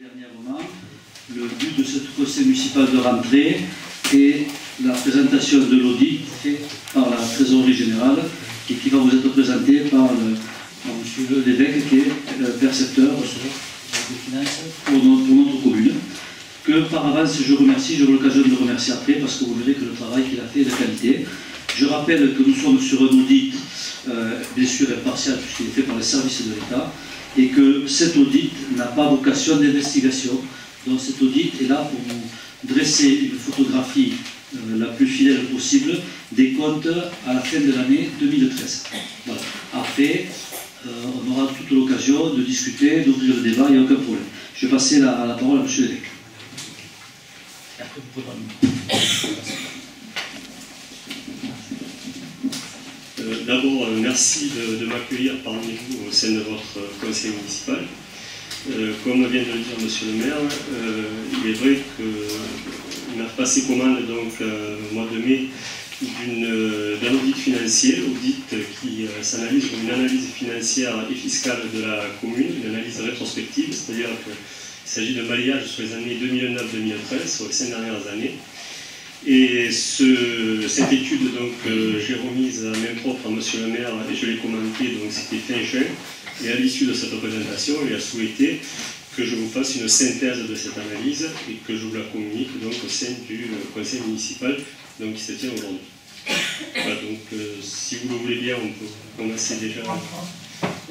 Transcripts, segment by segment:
dernièrement, le but de ce conseil municipal de rentrée est la présentation de l'audit fait par la trésorerie générale et qui va vous être présenté par M. l'évêque qui est le percepteur des finances pour notre commune. Que par avance je remercie, j'aurai l'occasion de le remercier après parce que vous verrez que le travail qu'il a fait est de qualité. Je rappelle que nous sommes sur un audit bien sûr impartial puisqu'il est fait par les services de l'État et que cet audit n'a pas vocation d'investigation. Donc cet audit est là pour nous dresser une photographie la plus fidèle possible des comptes à la fin de l'année 2013. Voilà. Après, on aura toute l'occasion de discuter, d'ouvrir le débat, il n'y a aucun problème. Je vais passer la parole à M. l'évêque. Après, vous pouvez D'abord, merci de m'accueillir parmi vous au sein de votre conseil municipal. Comme vient de le dire M. le maire, il est vrai qu'il m'a passé commande donc, au mois de mai d'un audit financier, audit qui s'analyse comme une analyse financière et fiscale de la commune, une analyse rétrospective, c'est-à-dire qu'il s'agit d'un balayage sur les années 2009-2013, sur les 5 dernières années. Et cette étude, j'ai remise à main propre à M. le maire et je l'ai commentée, donc c'était fin juin. Et à l'issue de cette présentation, il a souhaité que je vous fasse une synthèse de cette analyse et que je vous la communique donc, au sein du conseil municipal donc, qui se tient aujourd'hui. Voilà, donc si vous le voulez bien, on peut commencer déjà.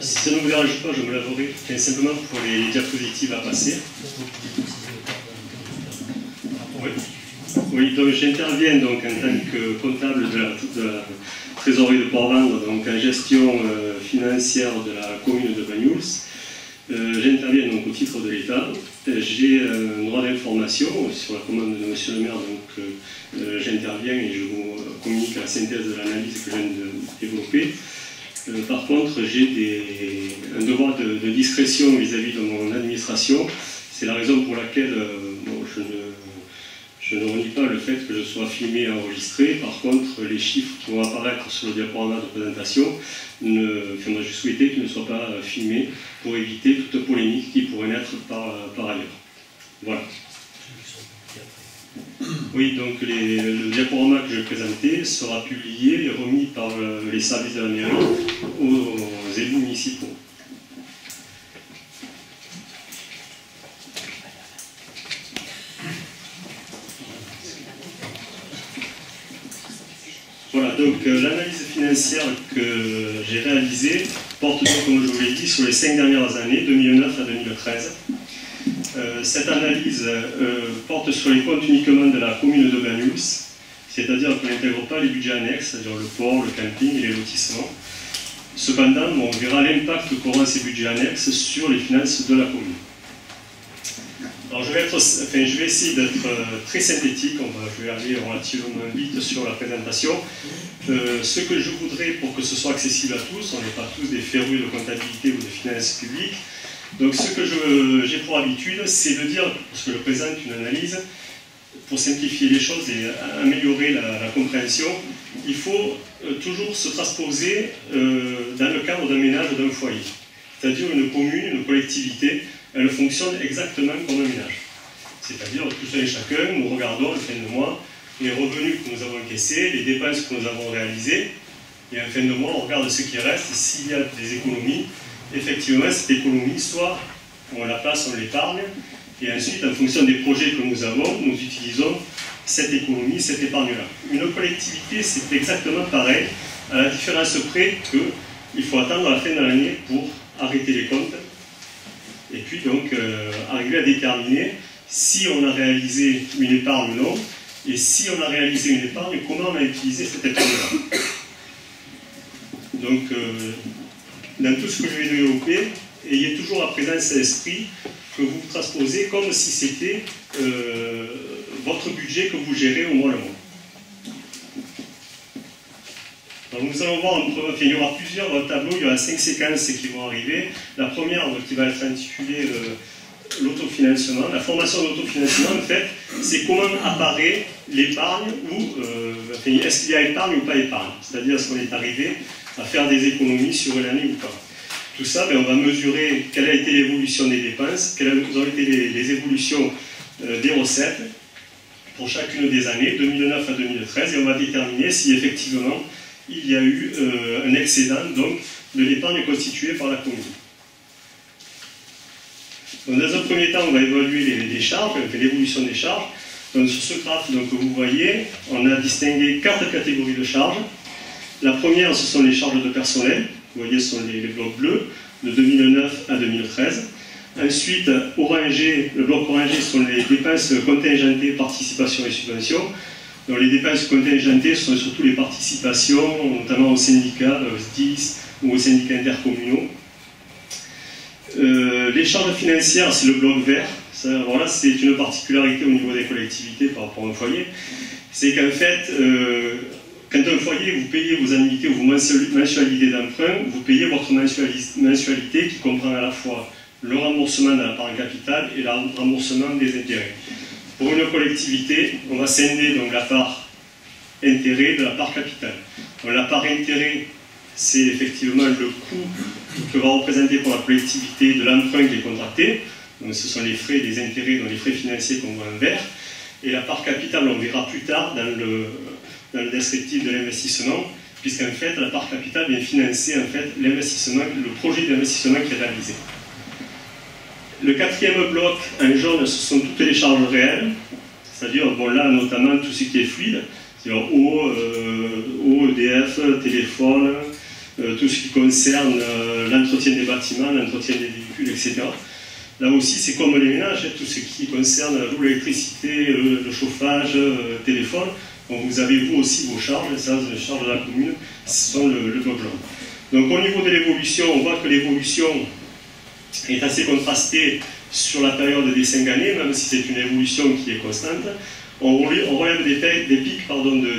Si ça ne vous dérange pas, je me laverai simplement pour les diapositives à passer. Oui. Oui, donc j'interviens donc en tant que comptable de la trésorerie de Port-Vendre, donc en gestion financière de la commune de Banyuls. J'interviens donc au titre de l'État. J'ai un droit d'information sur la commande de M. le maire, donc j'interviens et je vous communique la synthèse de l'analyse que je viens de développer. Par contre, j'ai un devoir de discrétion vis-à-vis de mon administration. C'est la raison pour laquelle je ne renie pas le fait que je sois filmé et enregistré. Par contre, les chiffres qui vont apparaître sur le diaporama de présentation, je souhaitais qu'ils ne soient pas filmés pour éviter toute polémique qui pourrait naître par ailleurs. Voilà. Oui, donc le diaporama que je vais présenter sera publié et remis par les services de la mairie aux élus municipaux. Voilà, donc l'analyse financière que j'ai réalisée porte donc, comme je vous l'ai dit, sur les 5 dernières années, 2009 à 2013. Cette analyse porte sur les comptes uniquement de la commune de Banyuls, c'est-à-dire qu'on n'intègre pas les budgets annexes, c'est-à-dire le port, le camping et les lotissements. Cependant, on verra l'impact qu'auront ces budgets annexes sur les finances de la commune. Alors je vais essayer d'être très synthétique, je vais aller relativement vite sur la présentation. Ce que je voudrais pour que ce soit accessible à tous, on n'est pas tous des férus de comptabilité ou de finances publiques, donc ce que j'ai pour habitude, c'est de dire, parce que je présente une analyse, pour simplifier les choses et améliorer la compréhension, il faut toujours se transposer dans le cadre d'un ménage ou d'un foyer. C'est-à-dire une commune, une collectivité, elle fonctionne exactement comme un ménage. C'est-à-dire, tout ça et chacun, nous regardons à la fin de mois les revenus que nous avons encaissés, les dépenses que nous avons réalisées, et à la fin de mois, on regarde ce qui reste, et s'il y a des économies, effectivement, cette économie, soit on la place, on l'épargne, et ensuite, en fonction des projets que nous avons, nous utilisons cette économie, cette épargne-là. Une collectivité, c'est exactement pareil, à la différence près qu'il faut attendre la fin de l'année pour arrêter les comptes, et puis donc arriver à déterminer si on a réalisé une épargne ou non, et si on a réalisé une épargne, comment on a utilisé cette épargne-là. Donc, dans tout ce que je vais développer, ayez toujours la présence à l'esprit que vous vous transposez comme si c'était votre budget que vous gérez au mois le mois. Donc nous allons voir, il y aura plusieurs tableaux, il y aura 5 séquences qui vont arriver. La première qui va être intitulée l'autofinancement. La formation de l'autofinancement, en fait, c'est comment apparaît l'épargne ou est-ce qu'il y a épargne ou pas épargne. C'est-à-dire est-ce qu'on est arrivé à faire des économies sur une année ou pas. tout ça, on va mesurer quelle a été l'évolution des dépenses, quelles ont été les évolutions des recettes pour chacune des années, 2009 à 2013, et on va déterminer si effectivement il y a eu un excédent donc, de l'épargne constituée par la commune. Donc, dans un premier temps, on va évaluer les charges, l'évolution des charges. Donc, sur ce graphe donc, que vous voyez, on a distingué 4 catégories de charges. La première, ce sont les charges de personnel. Vous voyez, ce sont les blocs bleus, de 2009 à 2013. Ensuite, orangé, le bloc orangé sont les dépenses contingentées, participation et subventions. Donc, les dépenses contingentées sont surtout les participations, notamment aux syndicats, aux SDIS ou aux syndicats intercommunaux. Les charges financières, c'est le bloc vert. Voilà, c'est une particularité au niveau des collectivités par rapport au foyer. C'est qu'en fait, quand un foyer, vous payez vos annuités ou vos mensualités d'emprunt, vous payez votre mensualité qui comprend à la fois le remboursement de la part capitale et le remboursement des intérêts. Pour une collectivité, on va scinder donc la part intérêt de la part capitale. Donc, la part intérêt, c'est effectivement le coût que va représenter pour la collectivité de l'emprunt qui est contracté. Donc, ce sont les frais des intérêts, donc les frais financiers qu'on voit en vert. Et la part capitale, on verra plus tard dans le descriptif de l'investissement, puisqu'en fait, la part capitale vient financer en fait, l'investissement, le projet d'investissement qui est réalisé. Le quatrième bloc en jaune, ce sont toutes les charges réelles, c'est-à-dire, bon là, notamment tout ce qui est fluide, c'est-à-dire eau, EDF, téléphone, tout ce qui concerne l'entretien des bâtiments, l'entretien des véhicules, etc. Là aussi, c'est comme les ménages, tout ce qui concerne l'eau, l'électricité, le chauffage, téléphone. Donc vous avez vous aussi vos charges, et ça, les charges de la commune, ce sont le bloc jaune. Donc au niveau de l'évolution, on voit que l'évolution est assez contrastée sur la période des 5 années, même si c'est une évolution qui est constante. On relève des pics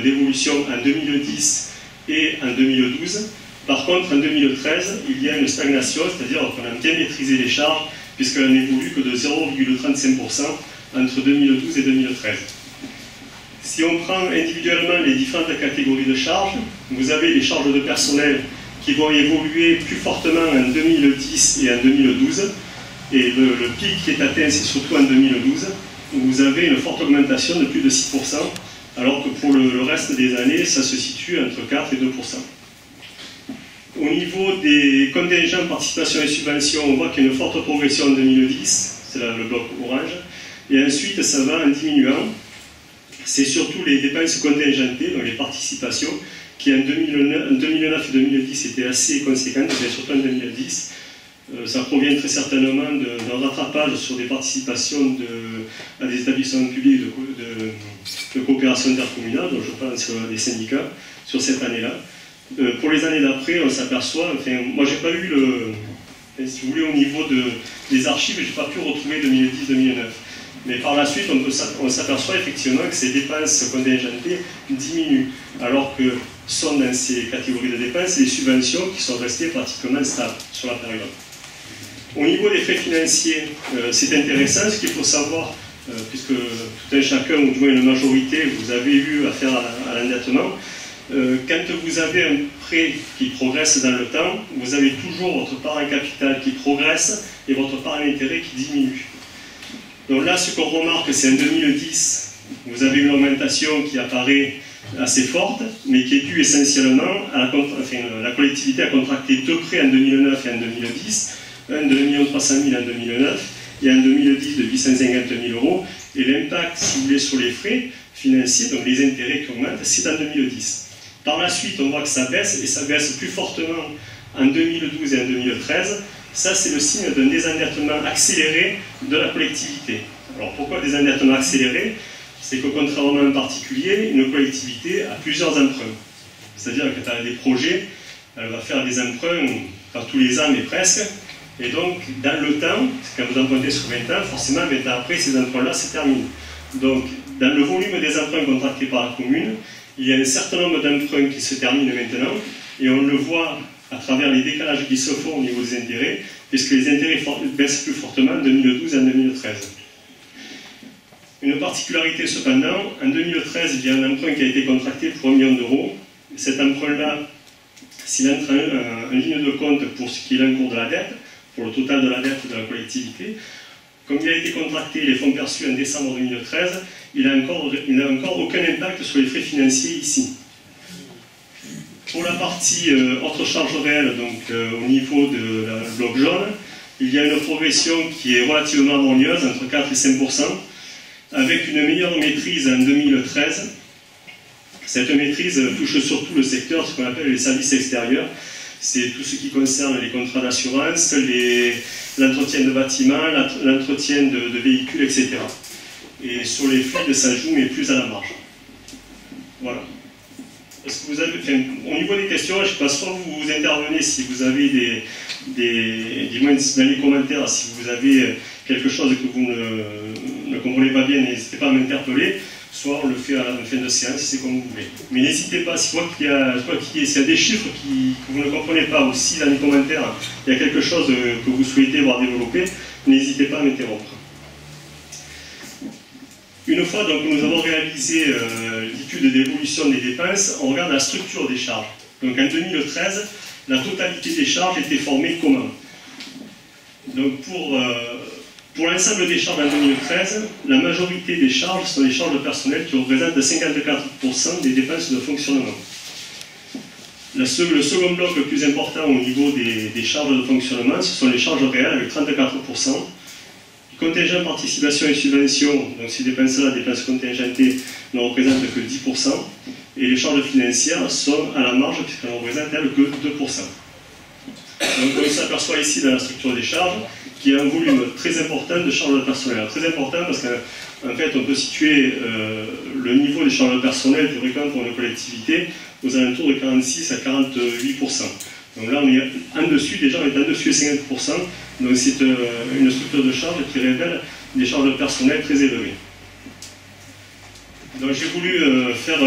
d'évolution en 2010 et en 2012. Par contre, en 2013, il y a une stagnation, c'est-à-dire qu'on a bien maîtrisé les charges, puisqu'elle n'évolue que de 0,35% entre 2012 et 2013. Si on prend individuellement les différentes catégories de charges, vous avez les charges de personnel qui vont évoluer plus fortement en 2010 et en 2012. Et le pic qui est atteint, c'est surtout en 2012, où vous avez une forte augmentation de plus de 6%, alors que pour le reste des années, ça se situe entre 4 et 2%. Au niveau des contingents, participation et subventions, on voit qu'il y a une forte progression en 2010, c'est le bloc orange, et ensuite ça va en diminuant. C'est surtout les dépenses contingentées, donc les participations, qui en 2009 et 2010 étaient assez conséquentes, mais surtout en 2010. Ça provient très certainement d'un rattrapage sur des participations à des établissements publics de coopération intercommunale, donc je pense à des syndicats, sur cette année-là. Pour les années d'après, on s'aperçoit, enfin, moi j'ai pas eu si vous voulez, au niveau des archives, j'ai pas pu retrouver 2010-2009. Mais par la suite, on s'aperçoit effectivement que ces dépenses contingentées diminuent, alors que sont dans ces catégories de dépenses les subventions qui sont restées pratiquement stables sur la période. Au niveau des frais financiers, c'est intéressant, ce qu'il faut savoir, puisque tout un chacun, ou du moins une majorité, vous avez eu affaire à l'endettement. Quand vous avez un prêt qui progresse dans le temps, vous avez toujours votre part en capital qui progresse et votre part en intérêt qui diminue. Donc là, ce qu'on remarque, c'est en 2010, vous avez une augmentation qui apparaît assez forte, mais qui est due essentiellement à la collectivité a contracté 2 prêts en 2009 et en 2010, un de 1 300 000 en 2009 et en 2010 de 850 000 €. Et l'impact, si vous voulez, sur les frais financiers, donc les intérêts qui augmentent, c'est en 2010. Par la suite, on voit que ça baisse, et ça baisse plus fortement en 2012 et en 2013. Ça, c'est le signe d'un désendettement accéléré de la collectivité. Alors, pourquoi désendettement accéléré? C'est que, contrairement à un particulier, une collectivité a plusieurs emprunts. C'est-à-dire que quand elle a des projets, elle va faire des emprunts, pas tous les ans, mais presque. Et donc, dans le temps, quand vous empruntez sur 20 ans, forcément, 20 ans après, ces emprunts-là se terminent. Donc, dans le volume des emprunts contractés par la commune, il y a un certain nombre d'emprunts qui se terminent maintenant, et on le voit à travers les décalages qui se font au niveau des intérêts, puisque les intérêts baissent plus fortement en 2012 et en 2013. Une particularité cependant, en 2013, il y a un emprunt qui a été contracté pour 1 million d'euros. Cet emprunt-là, s'il entre en ligne de compte pour ce qui est l'encours de la dette, pour le total de la dette de la collectivité, comme il a été contracté les fonds perçus en décembre 2013, il n'a encore aucun impact sur les frais financiers ici. Pour la partie autres charges réelles, donc au niveau de la bloc jaune, il y a une progression qui est relativement harmonieuse, entre 4 et 5%, avec une meilleure maîtrise en 2013. Cette maîtrise touche surtout le secteur, ce qu'on appelle les services extérieurs. C'est tout ce qui concerne les contrats d'assurance, l'entretien de bâtiments, l'entretien de véhicules, etc. Et sur les fluides, ça joue, mais plus à la marge. Voilà. Est-ce que vous avez, au niveau des questions, je ne sais pas, soit vous intervenez si vous avez du moins dans les commentaires, si vous avez quelque chose que vous ne comprenez pas bien, n'hésitez pas à m'interpeller, soit on le fait à la fin de séance, c'est comme vous voulez. Mais n'hésitez pas, si s'il y a des chiffres que vous ne comprenez pas, ou si dans les commentaires il y a quelque chose que vous souhaitez voir développer, n'hésitez pas à m'interrompre. Une fois donc, que nous avons réalisé l'étude d'évolution des dépenses, on regarde la structure des charges. Donc en 2013, la totalité des charges était formée comment? Donc pour l'ensemble des charges en 2013, la majorité des charges sont les charges de personnel qui représentent 54% des dépenses de fonctionnement. Le second bloc le plus important au niveau des charges de fonctionnement, ce sont les charges réelles avec 34%. Contingent, participation et subvention, donc ces dépenses-là, dépenses contingentées, ne représentent que 10%, et les charges financières sont à la marge puisqu'elles ne représentent elles que 2%. Donc on s'aperçoit ici dans la structure des charges qu'il y a un volume très important de charges de personnel. Très important parce qu'en fait on peut situer le niveau des charges de personnel théoriquement pour une collectivité aux alentours de 46 à 48%. Donc là, on est en dessus, déjà on est en dessus de 50%, donc c'est une structure de charge qui révèle des charges de personnel très élevées. Donc j'ai voulu faire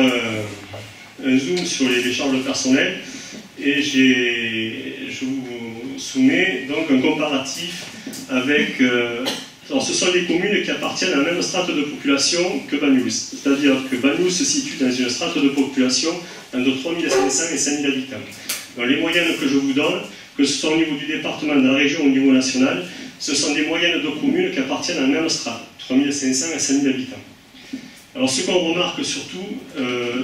un zoom sur les charges de personnel et je vous soumets donc un comparatif avec... alors ce sont des communes qui appartiennent à la même strate de population que Banyuls, c'est-à-dire que Banyuls se situe dans une strate de population entre 3500 et 5000 habitants. Donc les moyennes que je vous donne, que ce soit au niveau du département, de la région, au niveau national, ce sont des moyennes de communes qui appartiennent à la même strate, 3500 à 5000 habitants. Alors ce qu'on remarque surtout,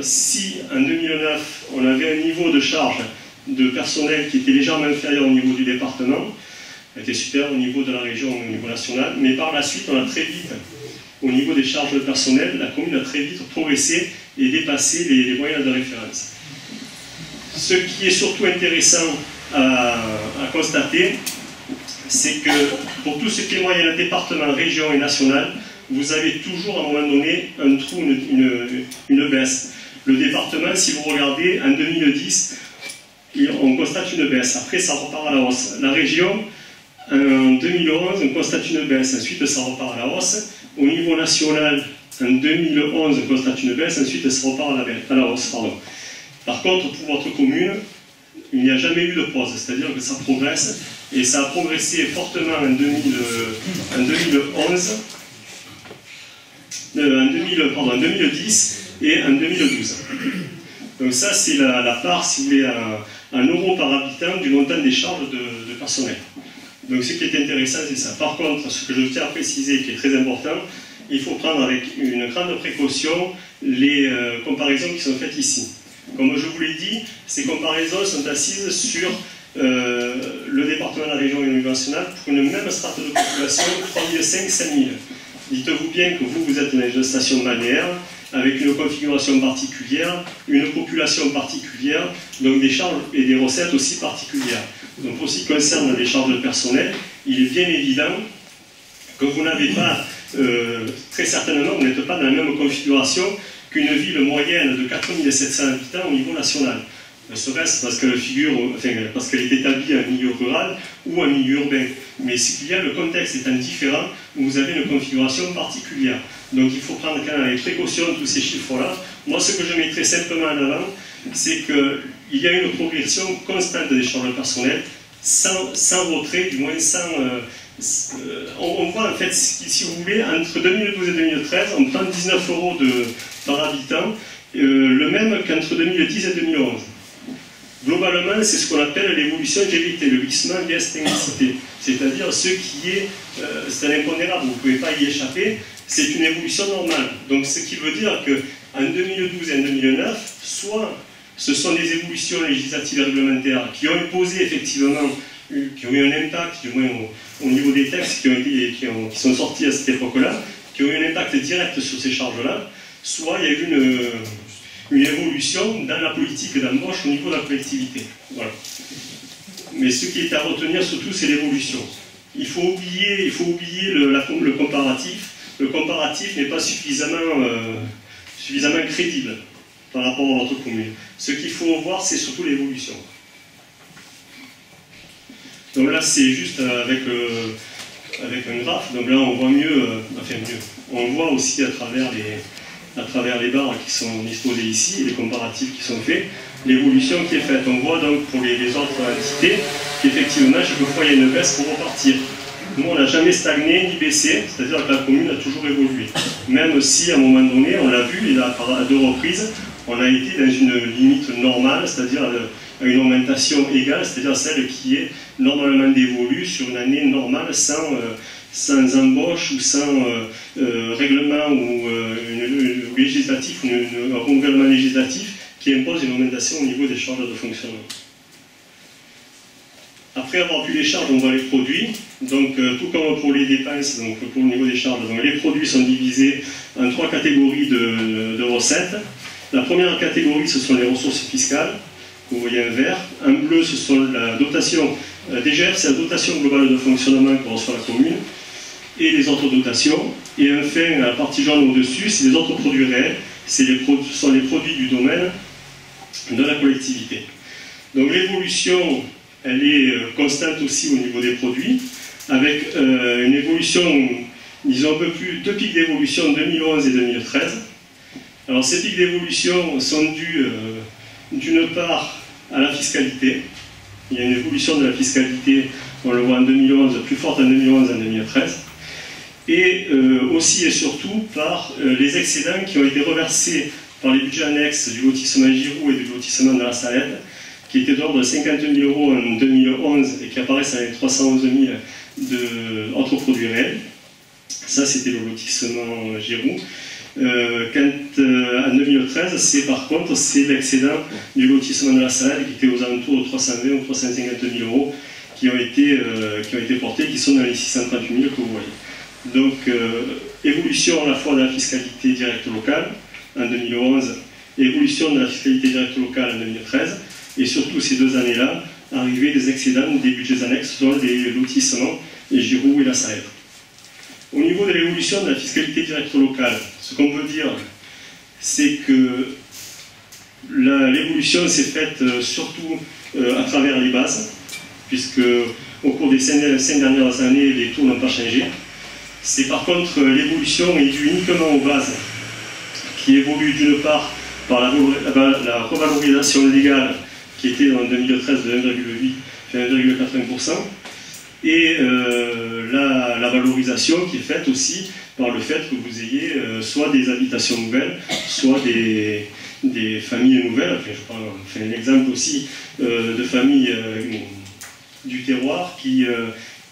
si en 2009 on avait un niveau de charge de personnel qui était légèrement inférieur au niveau du département, était supérieur au niveau de la région, au niveau national, mais par la suite on a très vite, au niveau des charges de personnel, la commune a très vite progressé et dépassé les moyennes de référence. Ce qui est surtout intéressant à constater, c'est que pour tout ce qui est moyenne département, région et national, vous avez toujours à un moment donné un trou, une baisse. Le département, si vous regardez, en 2010, on constate une baisse. Après, ça repart à la hausse. La région, en 2011, on constate une baisse. Ensuite, ça repart à la hausse. Au niveau national, en 2011, on constate une baisse. Ensuite, ça repart à la hausse. Pardon. Par contre, pour votre commune, il n'y a jamais eu de pause, c'est-à-dire que ça progresse, et ça a progressé fortement en 2010 et en 2012. Donc ça, c'est la part, si vous voulez, en euros par habitant du montant des charges de personnel. Donc ce qui est intéressant, c'est ça. Par contre, ce que je tiens à préciser, qui est très important, il faut prendre avec une grande précaution les comparaisons qui sont faites ici. Comme je vous l'ai dit, ces comparaisons sont assises sur le département, la région et le niveau national pour une même strate de population, 3500-5000. Dites-vous bien que vous êtes dans une station balnéaire avec une configuration particulière, une population particulière, donc des charges et des recettes aussi particulières. Donc pour ce qui concerne les charges de personnel, il est bien évident que vous n'avez pas, très certainement, vous n'êtes pas dans la même configuration qu'une ville moyenne de 4700 habitants au niveau national. Serait-ce parce qu'elle parce qu'elle est établie en milieu rural ou en milieu urbain. Mais ce qu'il y a, le contexte étant différent, vous avez une configuration particulière. Donc il faut prendre quand même les précautions de tous ces chiffres-là. Moi, ce que je mettrais simplement en avant, c'est qu'il y a une progression constante des charges personnelles, sans retrait, du moins sans... on voit en fait, si vous voulez, entre 2012 et 2013, on prend 19 € par habitant, le même qu'entre 2010 et 2011. Globalement, c'est ce qu'on appelle l'évolution GVT, le glissement vieillesse-technicité. C'est-à-dire ce qui est, c'est un impondérable, vous ne pouvez pas y échapper, c'est une évolution normale. Donc ce qui veut dire qu'en 2012 et en 2009, soit ce sont des évolutions législatives et réglementaires qui ont imposé effectivement, qui ont eu un impact, du moins au niveau des textes qui sont sortis à cette époque-là, qui ont eu un impact direct sur ces charges-là, soit il y a eu une évolution dans la politique d'embauche au niveau de la collectivité. Voilà. Mais ce qui est à retenir surtout, c'est l'évolution. Il faut oublier le comparatif. Le comparatif n'est pas suffisamment crédible par rapport à votre commune. Ce qu'il faut voir, c'est surtout l'évolution. Donc là, c'est juste avec un graphe. Donc là, on voit mieux, on voit aussi à travers les barres qui sont disposées ici, les comparatifs qui sont faits, l'évolution qui est faite. On voit donc pour les autres entités qu'effectivement, chaque fois, il y a une baisse pour repartir. Nous, on n'a jamais stagné ni baissé, c'est-à-dire que la commune a toujours évolué. Même si, à un moment donné, on l'a vu, et à 2 reprises, on a été dans une limite normale, c'est-à-dire à une augmentation égale, c'est-à-dire celle qui est normalement dévolue sur une année normale sans embauche ou sans règlement ou législatif, un renouvellement législatif qui impose une augmentation au niveau des charges de fonctionnement. Après avoir vu les charges, on voit les produits. Donc, tout comme pour les dépenses, donc pour le niveau des charges, donc les produits sont divisés en 3 catégories de recettes. La première catégorie, ce sont les ressources fiscales. Vous voyez un vert. En bleu, ce sont la dotation DGF, c'est la dotation globale de fonctionnement que reçoit la commune, et les autres dotations. Et enfin, la partie jaune au-dessus, c'est les autres produits réels. Ce sont les produits du domaine de la collectivité. Donc l'évolution, elle est constante aussi au niveau des produits, avec une évolution, disons un peu plus, 2 pics d'évolution en 2011 et 2013. Alors ces pics d'évolution sont dus d'une part à la fiscalité. Il y a une évolution de la fiscalité, on le voit en 2011, plus forte en 2011 et en 2013. Et aussi et surtout par les excédents qui ont été reversés par les budgets annexes du lotissement Giroux et du lotissement de la Salette, qui étaient d'ordre de 50 000 € en 2011 et qui apparaissent avec 311 000 d'autres produits réels. Ça, c'était le lotissement Giroux. En 2013, c'est par contre, c'est l'excédent du lotissement de la Salette qui était aux alentours de 320 ou 350 000 € qui ont été portés, qui sont dans les 638 000 que vous voyez. Donc, évolution à la fois de la fiscalité directe locale en 2011, évolution de la fiscalité directe locale en 2013, et surtout ces 2 années-là, arrivée des excédents des budgets annexes, dont les lotissements, les Giroux et la Salette. Au niveau de l'évolution de la fiscalité directe locale, ce qu'on peut dire, c'est que l'évolution s'est faite surtout à travers les bases, puisque au cours des 5 dernières années, les taux n'ont pas changé. C'est par contre l'évolution est due uniquement aux bases, qui évoluent d'une part par la revalorisation légale qui était en 2013 de 1,80%, et la valorisation qui est faite aussi par le fait que vous ayez soit des habitations nouvelles, soit des familles nouvelles. Enfin, je prends un exemple aussi de familles du terroir qui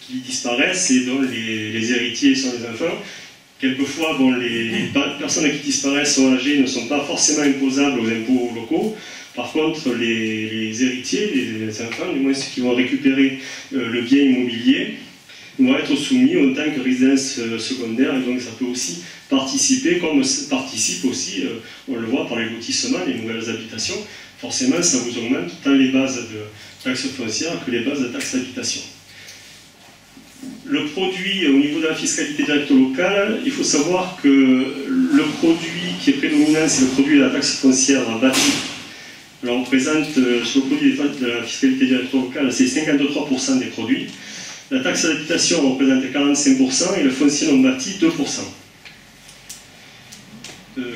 disparaissent et dont les héritiers sont les enfants. Quelquefois, bon, les personnes qui disparaissent sont âgées, ne sont pas forcément imposables aux impôts locaux. Par contre, les héritiers, les enfants, du moins ceux qui vont récupérer le bien immobilier, vont être soumis en tant que résidence secondaire, et donc ça peut aussi participer, comme participe aussi, on le voit par les lotissements, les nouvelles habitations. Forcément, ça vous augmente tant les bases de taxes foncières que les bases de taxes d'habitation. Le produit, au niveau de la fiscalité directe locale, il faut savoir que le produit qui est prédominant, c'est le produit de la taxe foncière bâtie. Alors on présente sur le produit de la fiscalité directe locale, c'est 53% des produits. La taxe d'habitation représente 45% et le foncier non bâti 2%.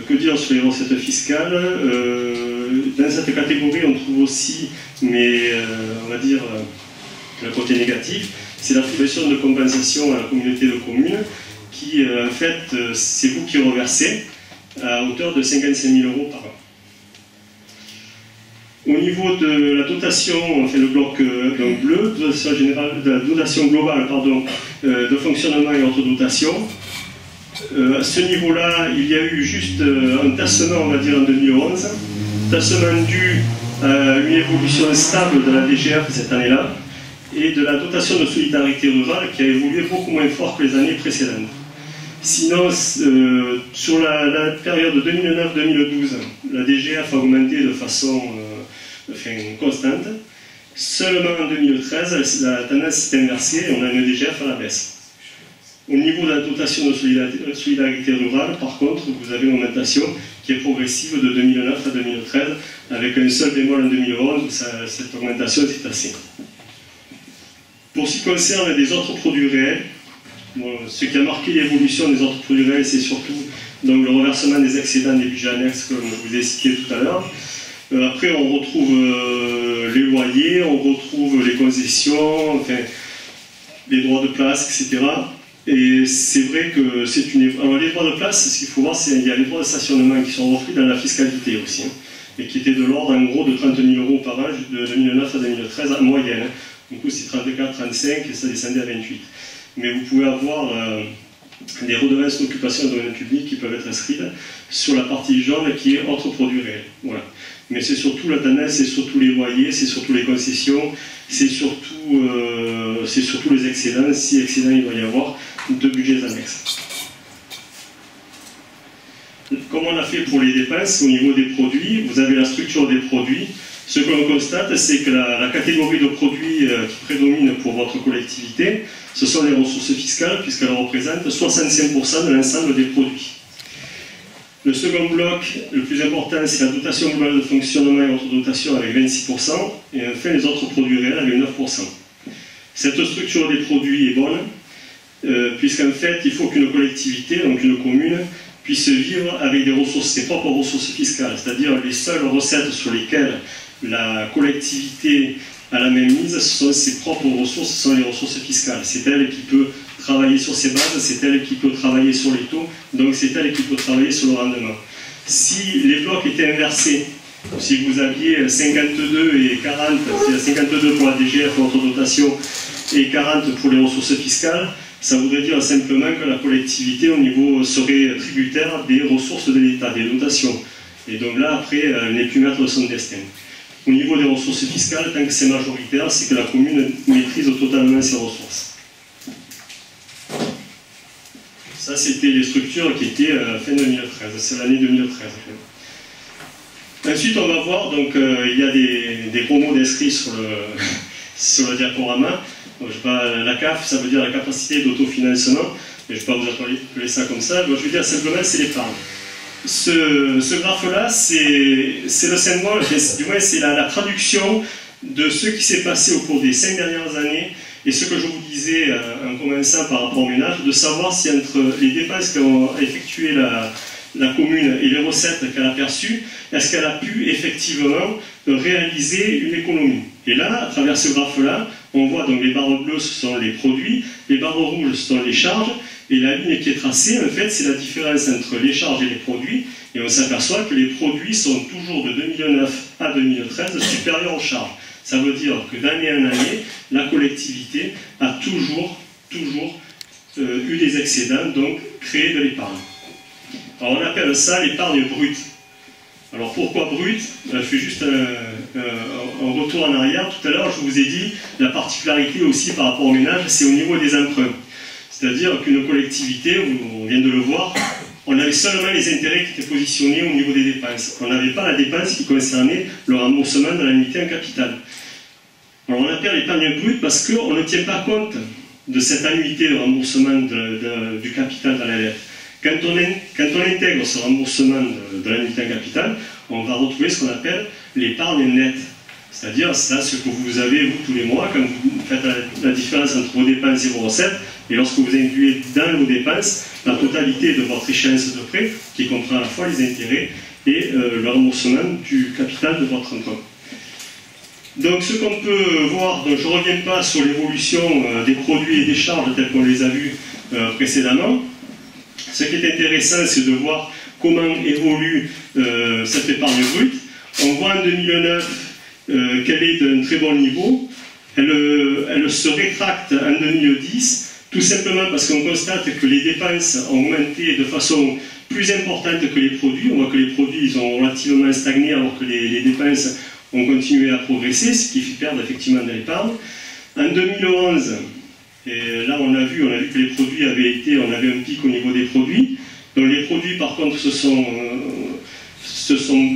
Que dire sur les recettes fiscales? Dans cette catégorie, on trouve aussi, mais on va dire le côté négatif, c'est l'attribution de compensation à la communauté de communes qui, en fait, c'est vous qui reversez à hauteur de 55 000 € par an. Au niveau de la dotation, enfin le bloc donc bleu, dotation générale, de la dotation globale pardon, de fonctionnement et autres dotations, à ce niveau-là, il y a eu juste un tassement, on va dire, en 2011, tassement dû à une évolution stable de la DGF cette année-là, et de la dotation de solidarité rurale qui a évolué beaucoup moins fort que les années précédentes. Sinon, sur la période 2009-2012, la DGF a augmenté de façon constante. Seulement en 2013, la tendance s'est inversée et on a une DGF à la baisse. Au niveau de la dotation de solidarité rurale, par contre, vous avez une augmentation qui est progressive de 2009 à 2013, avec un seul bémol en 2011 où cette augmentation s'est tassée. Pour ce qui concerne les autres produits réels, bon, ce qui a marqué l'évolution des autres produits réels, c'est surtout donc, le reversement des excédents des budgets annexes, comme je vous ai cité tout à l'heure. Après, on retrouve les loyers, on retrouve les concessions, enfin, les droits de place, etc. Et c'est vrai que c'est une... Alors les droits de place, ce qu'il faut voir, c'est qu'il y a les droits de stationnement qui sont repris dans la fiscalité aussi, hein, et qui étaient de l'ordre en gros de 30 000 € par an de 2009 à 2013 en moyenne. Du coup, c'est 34, 35 et ça descendait à 28. Mais vous pouvez avoir des redevances d'occupation de domaine public qui peuvent être inscrites sur la partie jaune qui est autres produits réels. Voilà. Mais c'est surtout la tendance, c'est surtout les loyers, c'est surtout les concessions, c'est surtout les excédents, si excédents il doit y avoir, de budgets annexes. Comme on a fait pour les dépenses, au niveau des produits, vous avez la structure des produits. Ce que l'on constate, c'est que la catégorie de produits qui prédomine pour votre collectivité, ce sont les ressources fiscales, puisqu'elles représentent 65% de l'ensemble des produits. Le second bloc, le plus important, c'est la dotation globale de fonctionnement et autres dotations avec 26%, et enfin les autres produits réels avec 9%. Cette structure des produits est bonne, puisqu'en fait, il faut qu'une collectivité, donc une commune, puisse vivre avec des ressources, ses propres ressources fiscales, c'est-à-dire les seules recettes sur lesquelles la collectivité a la même mise, ce sont ses propres ressources, ce sont les ressources fiscales. C'est elle qui peut travailler sur ses bases, c'est elle qui peut travailler sur les taux, donc c'est elle qui peut travailler sur le rendement. Si les blocs étaient inversés, si vous aviez 52 et 40, c'est-à-dire 52 pour la DGF, votre dotation, et 40 pour les ressources fiscales, ça voudrait dire simplement que la collectivité au niveau serait tributaire des ressources de l'État, des dotations. Et donc là, après, elle n'est plus maître de son destin. Au niveau des ressources fiscales, tant que c'est majoritaire, c'est que la commune maîtrise totalement ses ressources. Ça, c'était les structures qui étaient fin 2013, c'est l'année 2013. Ensuite, on va voir, donc, il y a des gros mots d'inscrits sur le diaporama. Donc, la CAF, ça veut dire la capacité d'autofinancement, et je ne vais pas vous appeler ça comme ça, donc, je veux dire simplement, c'est l'épargne. Ce graphe-là, c'est le symbole, du moins c'est la traduction de ce qui s'est passé au cours des 5 dernières années et ce que je vous disais en commençant par rapport au ménage, de savoir si entre les dépenses qu'a effectuées la commune et les recettes qu'elle a perçues, est-ce qu'elle a pu effectivement réaliser une économie. Et là, à travers ce graphe-là, on voit donc les barres bleues, ce sont les produits, les barres rouges, ce sont les charges, et la ligne qui est tracée, en fait, c'est la différence entre les charges et les produits, et on s'aperçoit que les produits sont toujours de 2009 à 2013 supérieurs aux charges. Ça veut dire que d'année en année, la collectivité a toujours eu des excédents, donc créé de l'épargne. Alors on appelle ça l'épargne brute. Alors pourquoi brute? Je fais juste un retour en arrière. Tout à l'heure, je vous ai dit, la particularité aussi par rapport au ménage, c'est au niveau des emprunts. C'est-à-dire qu'une collectivité, on vient de le voir, on avait seulement les intérêts qui étaient positionnés au niveau des dépenses. On n'avait pas la dépense qui concernait le remboursement de l'annuité en capital. Alors on appelle l'épargne brute parce qu'on ne tient pas compte de cette annuité de remboursement du capital dans la dette. Quand on intègre ce remboursement de l'annuité en capital, on va retrouver ce qu'on appelle l'épargne nette. C'est-à-dire ce que vous avez, vous, tous les mois, quand vous faites la différence entre vos dépenses et vos recettes, et lorsque vous incluez dans vos dépenses la totalité de votre échéance de prêt, qui comprend à la fois les intérêts et le remboursement du capital de votre emprunt. Donc ce qu'on peut voir, donc je ne reviens pas sur l'évolution des produits et des charges telles qu'on les a vus précédemment. Ce qui est intéressant, c'est de voir comment évolue cette épargne brute. On voit en 2009 qu'elle est d'un très bon niveau. Elle se rétracte en 2010, tout simplement parce qu'on constate que les dépenses ont augmenté de façon plus importante que les produits. On voit que les produits ils ont relativement stagné alors que les dépenses ont continué à progresser, ce qui fait perdre effectivement de l'épargne. En 2011, et là on a vu que les produits on avait un pic au niveau des produits. Donc les produits par contre se sont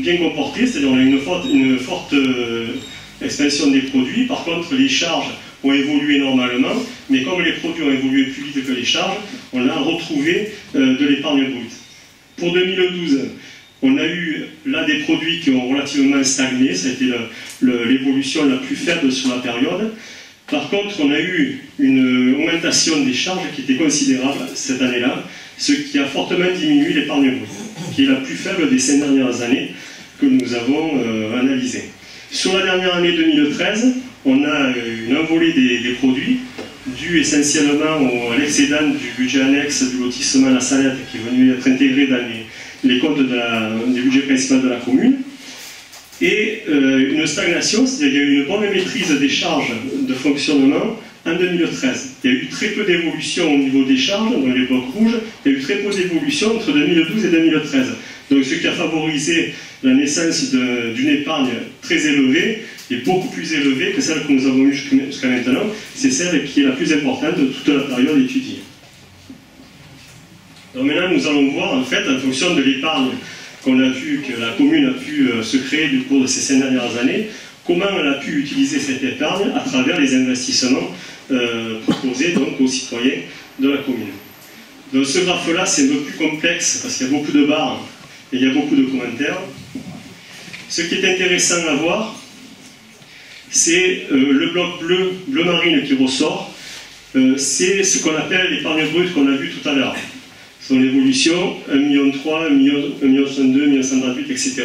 bien comportés, c'est-à-dire on a une forte expansion des produits. Par contre les charges ont évolué normalement, mais comme les produits ont évolué plus vite que les charges, on a retrouvé de l'épargne brute. Pour 2012, on a eu là des produits qui ont relativement stagné, ça a été l'évolution la plus faible sur la période. Par contre, on a eu une augmentation des charges qui était considérable cette année-là, ce qui a fortement diminué l'épargne brute, qui est la plus faible des 5 dernières années que nous avons analysées. Sur la dernière année 2013, on a une envolée des produits, due essentiellement à l'excédent du budget annexe du lotissement La Salette, qui est venu être intégré dans les comptes du budget principal de la commune, et une stagnation, c'est-à-dire qu'il y a eu une bonne maîtrise des charges de fonctionnement en 2013. Il y a eu très peu d'évolution au niveau des charges, dans les blocs rouges, il y a eu très peu d'évolution entre 2012 et 2013. Donc ce qui a favorisé la naissance d'une épargne très élevée, et beaucoup plus élevée que celle que nous avons eue jusqu'à maintenant, c'est celle qui est la plus importante de toute la période étudiée. Donc maintenant nous allons voir en fait en fonction de l'épargne qu'on a vu que la commune a pu se créer du cours de ces 5 dernières années, comment elle a pu utiliser cette épargne à travers les investissements proposés donc aux citoyens de la commune. Donc ce graphe-là c'est un peu plus complexe parce qu'il y a beaucoup de barres et il y a beaucoup de commentaires. Ce qui est intéressant à voir, c'est le bloc bleu marine qui ressort, c'est ce qu'on appelle l'épargne brute qu'on a vu tout à l'heure. Son évolution, 1,3 million, 1,62 million, 1,138, etc.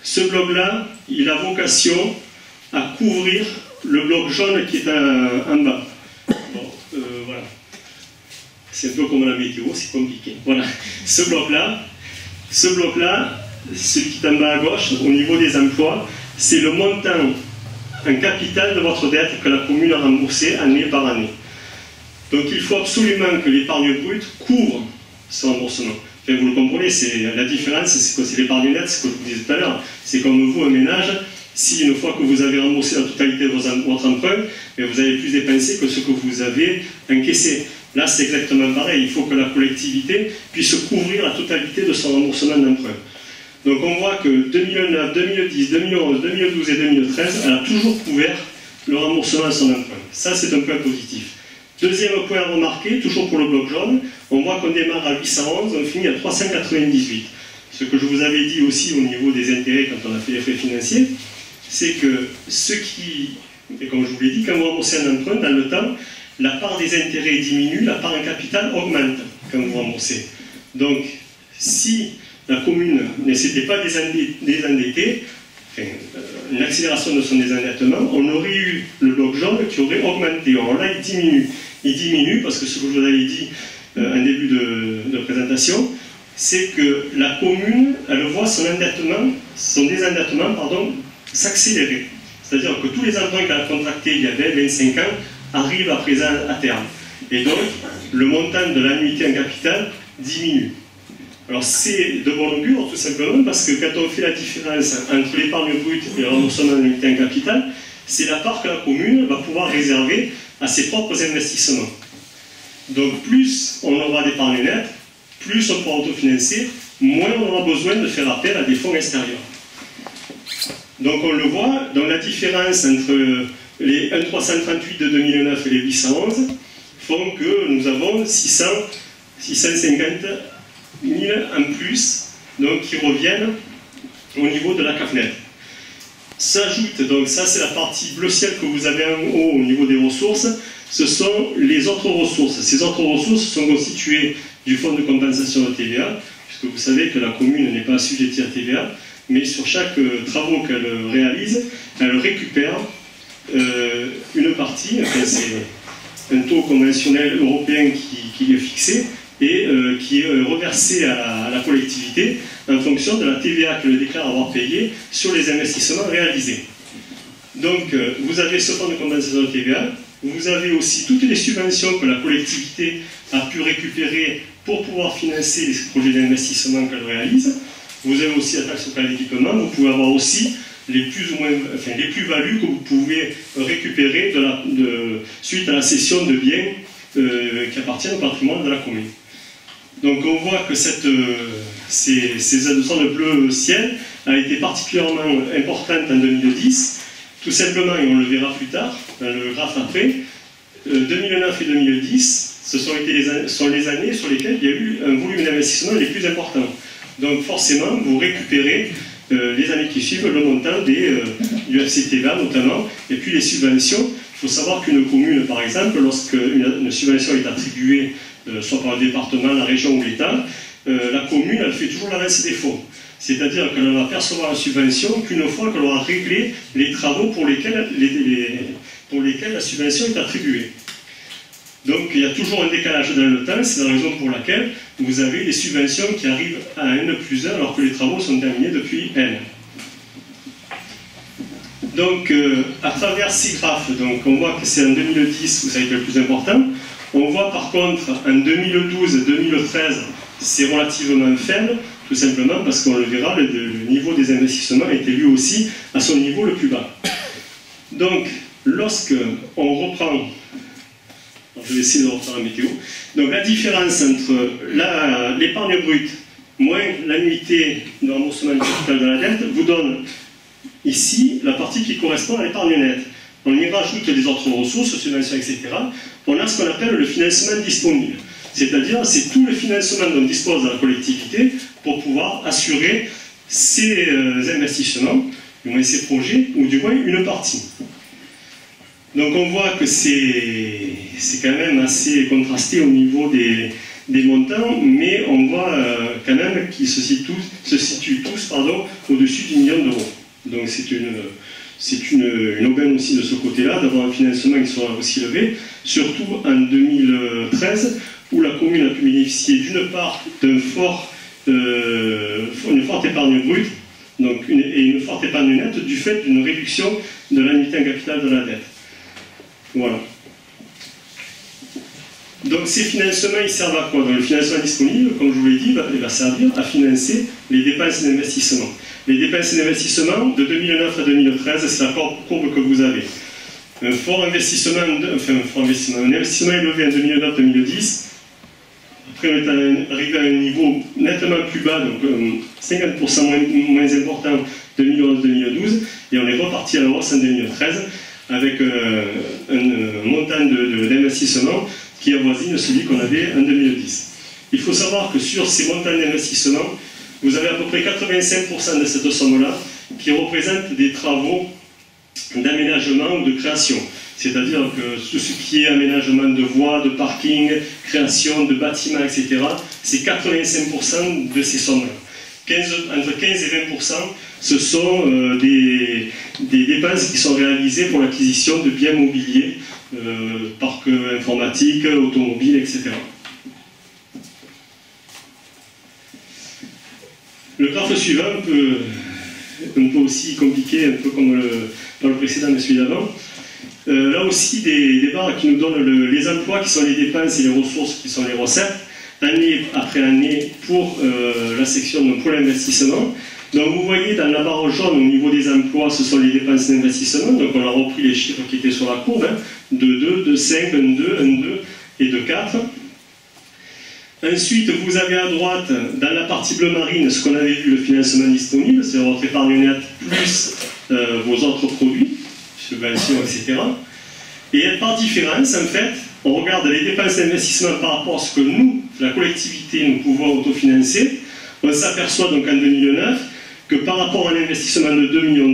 Ce bloc-là, il a vocation à couvrir le bloc jaune qui est en bas. Bon, voilà. C'est un peu comme la météo, c'est compliqué. Voilà. Ce bloc-là, celui qui est en bas à gauche, au niveau des emplois, c'est le montant en capital de votre dette que la commune a remboursé année par année. Donc il faut absolument que l'épargne brute couvre ce remboursement. Enfin, vous le comprenez, la différence, c'est l'épargne nette, c'est ce que je vous disais tout à l'heure. C'est comme vous, un ménage, si une fois que vous avez remboursé la totalité de votre emprunt, vous avez plus dépensé que ce que vous avez encaissé. Là, c'est exactement pareil. Il faut que la collectivité puisse couvrir la totalité de son remboursement d'emprunt. Donc on voit que 2009, 2010, 2011, 2012 et 2013, elle a toujours couvert le remboursement de son emprunt. Ça, c'est un point positif. Deuxième point à remarquer, toujours pour le bloc jaune, on voit qu'on démarre à 811, on finit à 398. Ce que je vous avais dit aussi au niveau des intérêts quand on a fait les frais financiers, c'est que et comme je vous l'ai dit, quand vous remboursez un emprunt, dans le temps, la part des intérêts diminue, la part en capital augmente quand vous remboursez. Donc, si la commune ne s'était pas désendettée, une accélération de son désendettement, on aurait eu le bloc jaune qui aurait augmenté. Alors là, il diminue. Il diminue parce que ce que je vous avais dit en début de présentation, c'est que la commune, elle voit son désendettement s'accélérer. C'est-à-dire que tous les emprunts qu'elle a contractés il y avait 25 ans arrivent à présent à terme. Et donc, le montant de l'annuité en capital diminue. Alors c'est de bon augure tout simplement parce que quand on fait la différence entre l'épargne brute et le remboursement de l'unité en capital, c'est la part que la commune va pouvoir réserver à ses propres investissements. Donc plus on aura d'épargne nette, plus on pourra autofinancer, moins on aura besoin de faire appel à des fonds extérieurs. Donc on le voit, dans la différence entre les 1,338 de 2009 et les 811 font que nous avons 650 000 en plus, donc qui reviennent au niveau de la CAFNET. S'ajoute, donc ça c'est la partie bleu ciel que vous avez en haut au niveau des ressources, ce sont les autres ressources. Ces autres ressources sont constituées du fonds de compensation de TVA, puisque vous savez que la commune n'est pas assujettie à TVA, mais sur chaque travaux qu'elle réalise, elle récupère une partie, enfin, c'est un taux conventionnel européen qui est fixé, et qui est reversé à la collectivité en fonction de la TVA qu'elle déclare avoir payée sur les investissements réalisés. Donc, vous avez ce fonds de compensation de TVA, vous avez aussi toutes les subventions que la collectivité a pu récupérer pour pouvoir financer les projets d'investissement qu'elle réalise. Vous avez aussi la taxe locale d'équipement, vous pouvez avoir aussi les plus-values que vous pouvez récupérer suite à la cession de biens qui appartiennent au patrimoine de la commune. Donc on voit que ces additions de bleu ciel a été particulièrement importante en 2010, tout simplement, et on le verra plus tard, dans le graphe après, 2009 et 2010, ce sont les années sur lesquelles il y a eu un volume d'investissement les plus importants. Donc forcément, vous récupérez les années qui suivent le montant du FCTVA notamment, et puis les subventions. Il faut savoir qu'une commune, par exemple, lorsqu'une subvention est attribuée, soit par le département, la région ou l'État, la commune, elle fait toujours l'avance des fonds. C'est-à-dire qu'elle ne va percevoir la subvention qu'une fois qu'elle aura réglé les travaux pour lesquels la subvention est attribuée. Donc il y a toujours un décalage dans le temps, c'est la raison pour laquelle vous avez des subventions qui arrivent à N+1 alors que les travaux sont terminés depuis N. Donc à travers ces graphes, donc, on voit que c'est en 2010 où ça a été le plus important. On voit par contre en 2012-2013 c'est relativement faible, tout simplement parce qu'on le verra, le niveau des investissements était lui aussi à son niveau le plus bas. Donc lorsque on reprend, je vais essayer de refaire la météo, donc la différence entre l'épargne brute moins l'annuité de remboursement du capital de la dette vous donne ici la partie qui correspond à l'épargne nette. On y rajoute les autres ressources, subventions, etc. On a ce qu'on appelle le financement disponible. C'est-à-dire, c'est tout le financement dont dispose la collectivité pour pouvoir assurer ses investissements, du moins ses projets, ou du moins une partie. Donc on voit que c'est quand même assez contrasté au niveau des montants, mais on voit quand même qu'ils se situent tous au-dessus du million d'euros. Donc c'est une aubaine aussi de ce côté-là, d'avoir un financement qui soit aussi élevé, surtout en 2013, où la commune a pu bénéficier d'une part d'une forte épargne brute, donc et une forte épargne nette du fait d'une réduction de l'annuité en capital de la dette. Voilà. Donc ces financements, ils servent à quoi? Donc, le financement disponible, comme je vous l'ai dit, il va servir à financer les dépenses d'investissement. Les dépenses d'investissement de 2009 à 2013, c'est la courbe que vous avez. Un investissement élevé en 2009-2010. Après, on est arrivé à un niveau nettement plus bas, donc 50% moins important 2011-2012, et on est reparti à la hausse en 2013 avec un montant d'investissement qui avoisine celui qu'on avait en 2010. Il faut savoir que sur ces montants d'investissement, vous avez à peu près 85% de cette somme-là qui représente des travaux d'aménagement ou de création. C'est-à-dire que tout ce qui est aménagement de voies, de parking, création de bâtiments, etc., c'est 85% de ces sommes-là. Entre 15 et 20%, ce sont des dépenses qui sont réalisées pour l'acquisition de biens mobiliers, parcs informatiques, automobiles, etc. Le graphe suivant, un peu aussi compliqué, un peu comme dans le précédent mais celui d'avant. Là aussi, des barres qui nous donnent les emplois qui sont les dépenses et les ressources qui sont les recettes, année après année pour la section donc pour l'investissement. Donc vous voyez dans la barre jaune au niveau des emplois, ce sont les dépenses d'investissement. Donc on a repris les chiffres qui étaient sur la courbe, hein, de 2, de 5, 1, 2, 1, 2 et de 4. Ensuite, vous avez à droite, dans la partie bleu marine, ce qu'on avait vu, le financement disponible, c'est-à-dire votre épargne nette plus vos autres produits, subventions, etc. Et par différence, en fait, on regarde les dépenses d'investissement par rapport à ce que nous, la collectivité, nous pouvons autofinancer. On s'aperçoit donc en 2009 que par rapport à un investissement de 2,2 millions,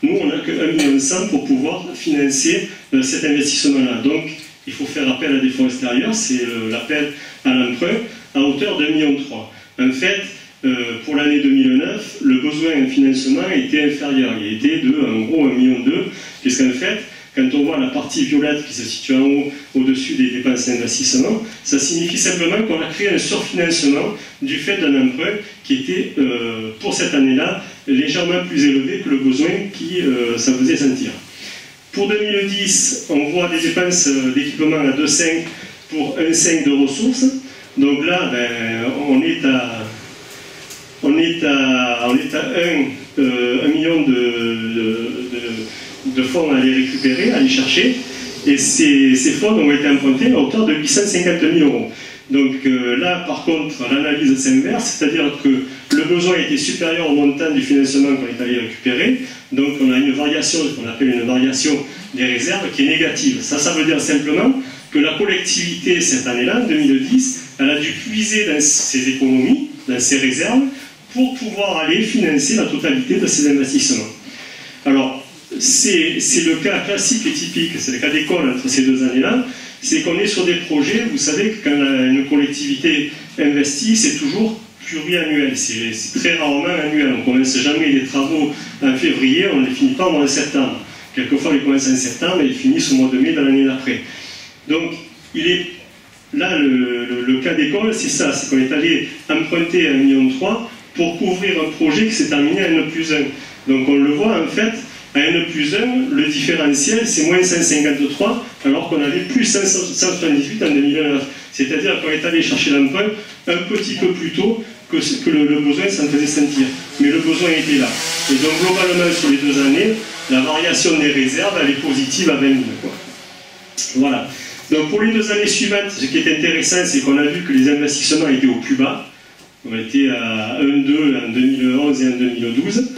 nous, on n'a que 1,1 million pour pouvoir financer cet investissement-là. Donc, il faut faire appel à des fonds extérieurs, c'est l'appel à l'emprunt à hauteur de 1,3 million. En fait, pour l'année 2009, le besoin en financement était inférieur. Il était de, en gros, 1,2 million, puisqu'en fait, quand on voit la partie violette qui se situe en haut, au-dessus des dépenses d'investissement, ça signifie simplement qu'on a créé un surfinancement du fait d'un emprunt qui était, pour cette année-là, légèrement plus élevé que le besoin qui s'en faisait sentir. Pour 2010, on voit des dépenses d'équipement à 2,5 pour 1,5 de ressources. Donc là, ben, on est à 1 million de fonds à aller récupérer, à aller chercher. Et ces fonds ont été empruntés à hauteur de 850 000 €. Donc là, par contre, l'analyse s'inverse, c'est-à-dire que le besoin était supérieur au montant du financement qu'on est allé récupérer. Donc on a une variation, ce qu'on appelle une variation des réserves, qui est négative. Ça veut dire simplement que la collectivité, cette année-là, en 2010, elle a dû puiser dans ses économies, dans ses réserves, pour pouvoir aller financer la totalité de ses investissements. Alors, c'est le cas classique et typique, c'est le cas d'école entre ces deux années-là, c'est qu'on est sur des projets, vous savez que quand une collectivité investit, c'est toujours pluriannuel, c'est très rarement annuel. On ne commence jamais les travaux en février, on ne les finit pas au mois de septembre. Quelquefois, on les commence en septembre et ils finissent au mois de mai de l'année d'après. Donc, là, le cas d'école, c'est ça, c'est qu'on est allé emprunter 1,3 million pour couvrir un projet qui s'est terminé à N+1. Donc, on le voit, en fait, à N+1, le différentiel, c'est moins 153, alors qu'on avait plus 178 en 2009. C'est-à-dire qu'on est allé chercher l'emprunt un petit peu plus tôt que le besoin s'en faisait sentir. Mais le besoin était là. Et donc, globalement, sur les 2 années, la variation des réserves, elle est positive à 20 000. Quoi. Voilà. Donc, pour les 2 années suivantes, ce qui est intéressant, c'est qu'on a vu que les investissements étaient au plus bas. On était à 1,2 en 2011 et en 2012.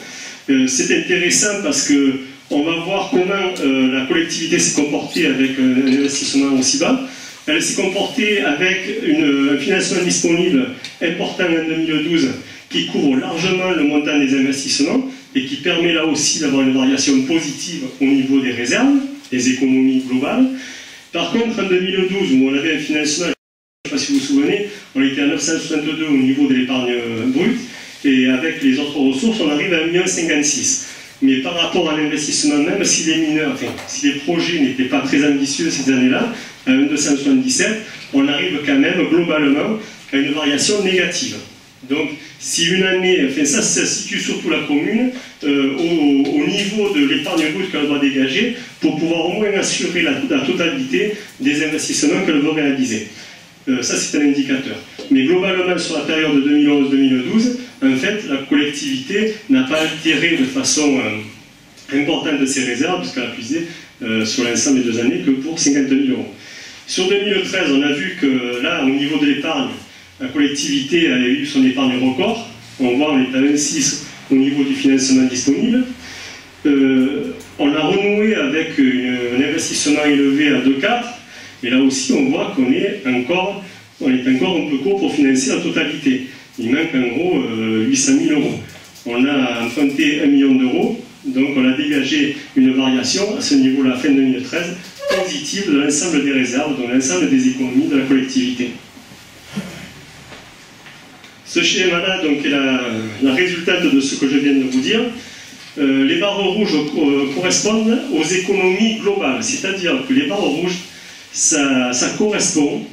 C'est intéressant parce qu'on va voir comment la collectivité s'est comportée avec un investissement aussi bas. Elle s'est comportée avec un financement disponible important en 2012 qui couvre largement le montant des investissements et qui permet là aussi d'avoir une variation positive au niveau des réserves, des économies globales. Par contre, en 2012, où on avait un financement, je ne sais pas si vous vous souvenez, on était à 962 au niveau de l'épargne brute. Et avec les autres ressources, on arrive à 1,56 million. Mais par rapport à l'investissement même, si les projets n'étaient pas très ambitieux ces années-là, à 1,277, on arrive quand même globalement à une variation négative. Donc, si une année, ça situe surtout la commune au niveau de l'épargne brute qu'elle doit dégager pour pouvoir au moins assurer la totalité des investissements qu'elle veut réaliser. Ça, c'est un indicateur. Mais globalement, sur la période de 2011-2012, en fait, la collectivité n'a pas altéré de façon importante de ses réserves, puisqu'elle a puisé sur l'ensemble des 2 années que pour 52 000 €. Sur 2013, on a vu que là, au niveau de l'épargne, la collectivité a eu son épargne record. On voit, on est à 1,6 au niveau du financement disponible. On a renoué avec un investissement élevé à 2,4. Et là aussi, on voit qu'on est encore un peu court pour financer la totalité. Il manque en gros 800 000 €. On a emprunté 1 million €, donc on a dégagé une variation à ce niveau-là, fin 2013, positive de l'ensemble des réserves, de l'ensemble des économies de la collectivité. Ce schéma-là est la résultante de ce que je viens de vous dire. Les barres rouges correspondent aux économies globales, c'est-à-dire que les barres rouges, ça correspond